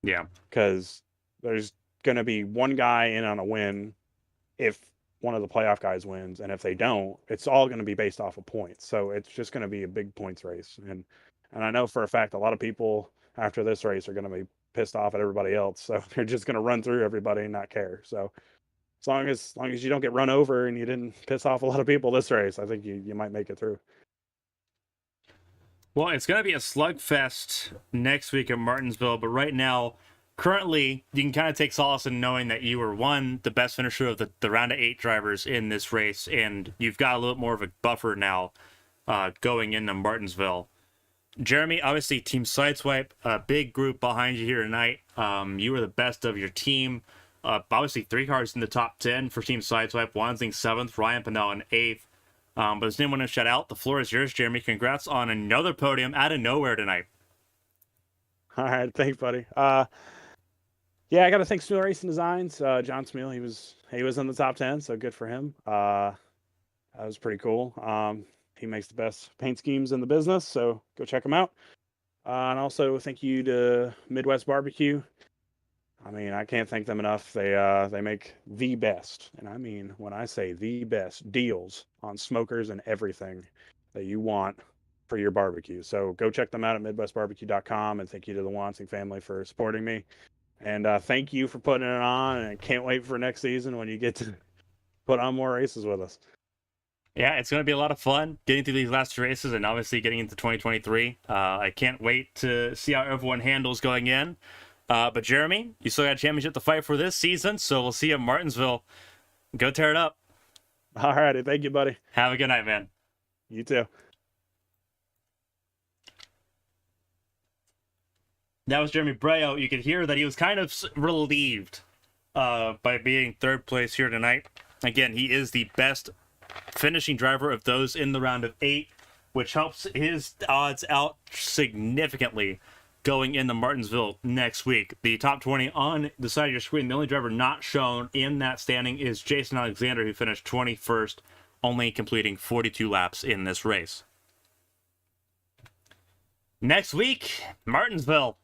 Yeah. Because there's going to be one guy in on a win if one of the playoff guys wins, and if they don't, it's all going to be based off of points. So it's just going to be a big points race. And I know for a fact a lot of people after this race are going to be pissed off at everybody else. So they're just going to run through everybody and not care. So as long as you don't get run over and you didn't piss off a lot of people this race, I think you might make it through. Well, it's going to be a slugfest next week at Martinsville, but right now, currently, you can kind of take solace in knowing that you were, the best finisher of the round of 8 drivers in this race, and you've got a little more of a buffer now going into Martinsville. Jeremy, obviously, Team Sideswipe, a big group behind you here tonight. You were the best of your team. Obviously, 3 cars in the top 10 for Team Sideswipe, Wansing 7th, Ryan Pinnell in 8th. But there's anyone to shout out. The floor is yours, Jeremy. Congrats on another podium out of nowhere tonight. All right, thanks, buddy. Yeah, I got to thank Smeel Racing Designs. John Smeel, he was in the top 10, so good for him. That was pretty cool. He makes the best paint schemes in the business, so go check him out. And also thank you to Midwest Barbecue. I mean, I can't thank them enough. They make the best, and I mean when I say the best, deals on smokers and everything that you want for your barbecue. So go check them out at MidwestBarbecue.com, and thank you to the Wansing family for supporting me. And thank you for putting it on, and I can't wait for next season when you get to put on more races with us. Yeah, it's going to be a lot of fun getting through these last 2 races and obviously getting into 2023. I can't wait to see how everyone handles going in. But Jeremy, you still got a championship to fight for this season, so we'll see you at Martinsville. Go tear it up. All righty. Thank you, buddy. Have a good night, man. You too. That was Jeremy Breo. You could hear that he was kind of relieved by being 3rd place here tonight. Again, he is the best finishing driver of those in the round of 8, which helps his odds out significantly going into Martinsville next week. The top 20 on the side of your screen, the only driver not shown in that standing is Jason Alexander, who finished 21st, only completing 42 laps in this race. Next week, Martinsville.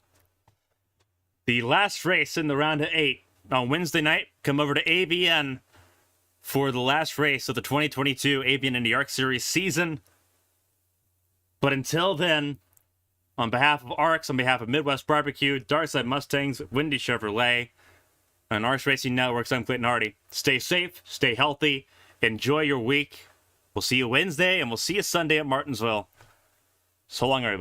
The last race in the round of 8. On Wednesday night, come over to ABN for the last race of the 2022 ABN Indy ARC Series season. But until then, on behalf of ARCS, on behalf of Midwest Barbecue, Darkside Mustangs, Windy Chevrolet, and ARCS Racing Networks, I'm Clayton Hardy. Stay safe, stay healthy, enjoy your week. We'll see you Wednesday, and we'll see you Sunday at Martinsville. So long, everybody.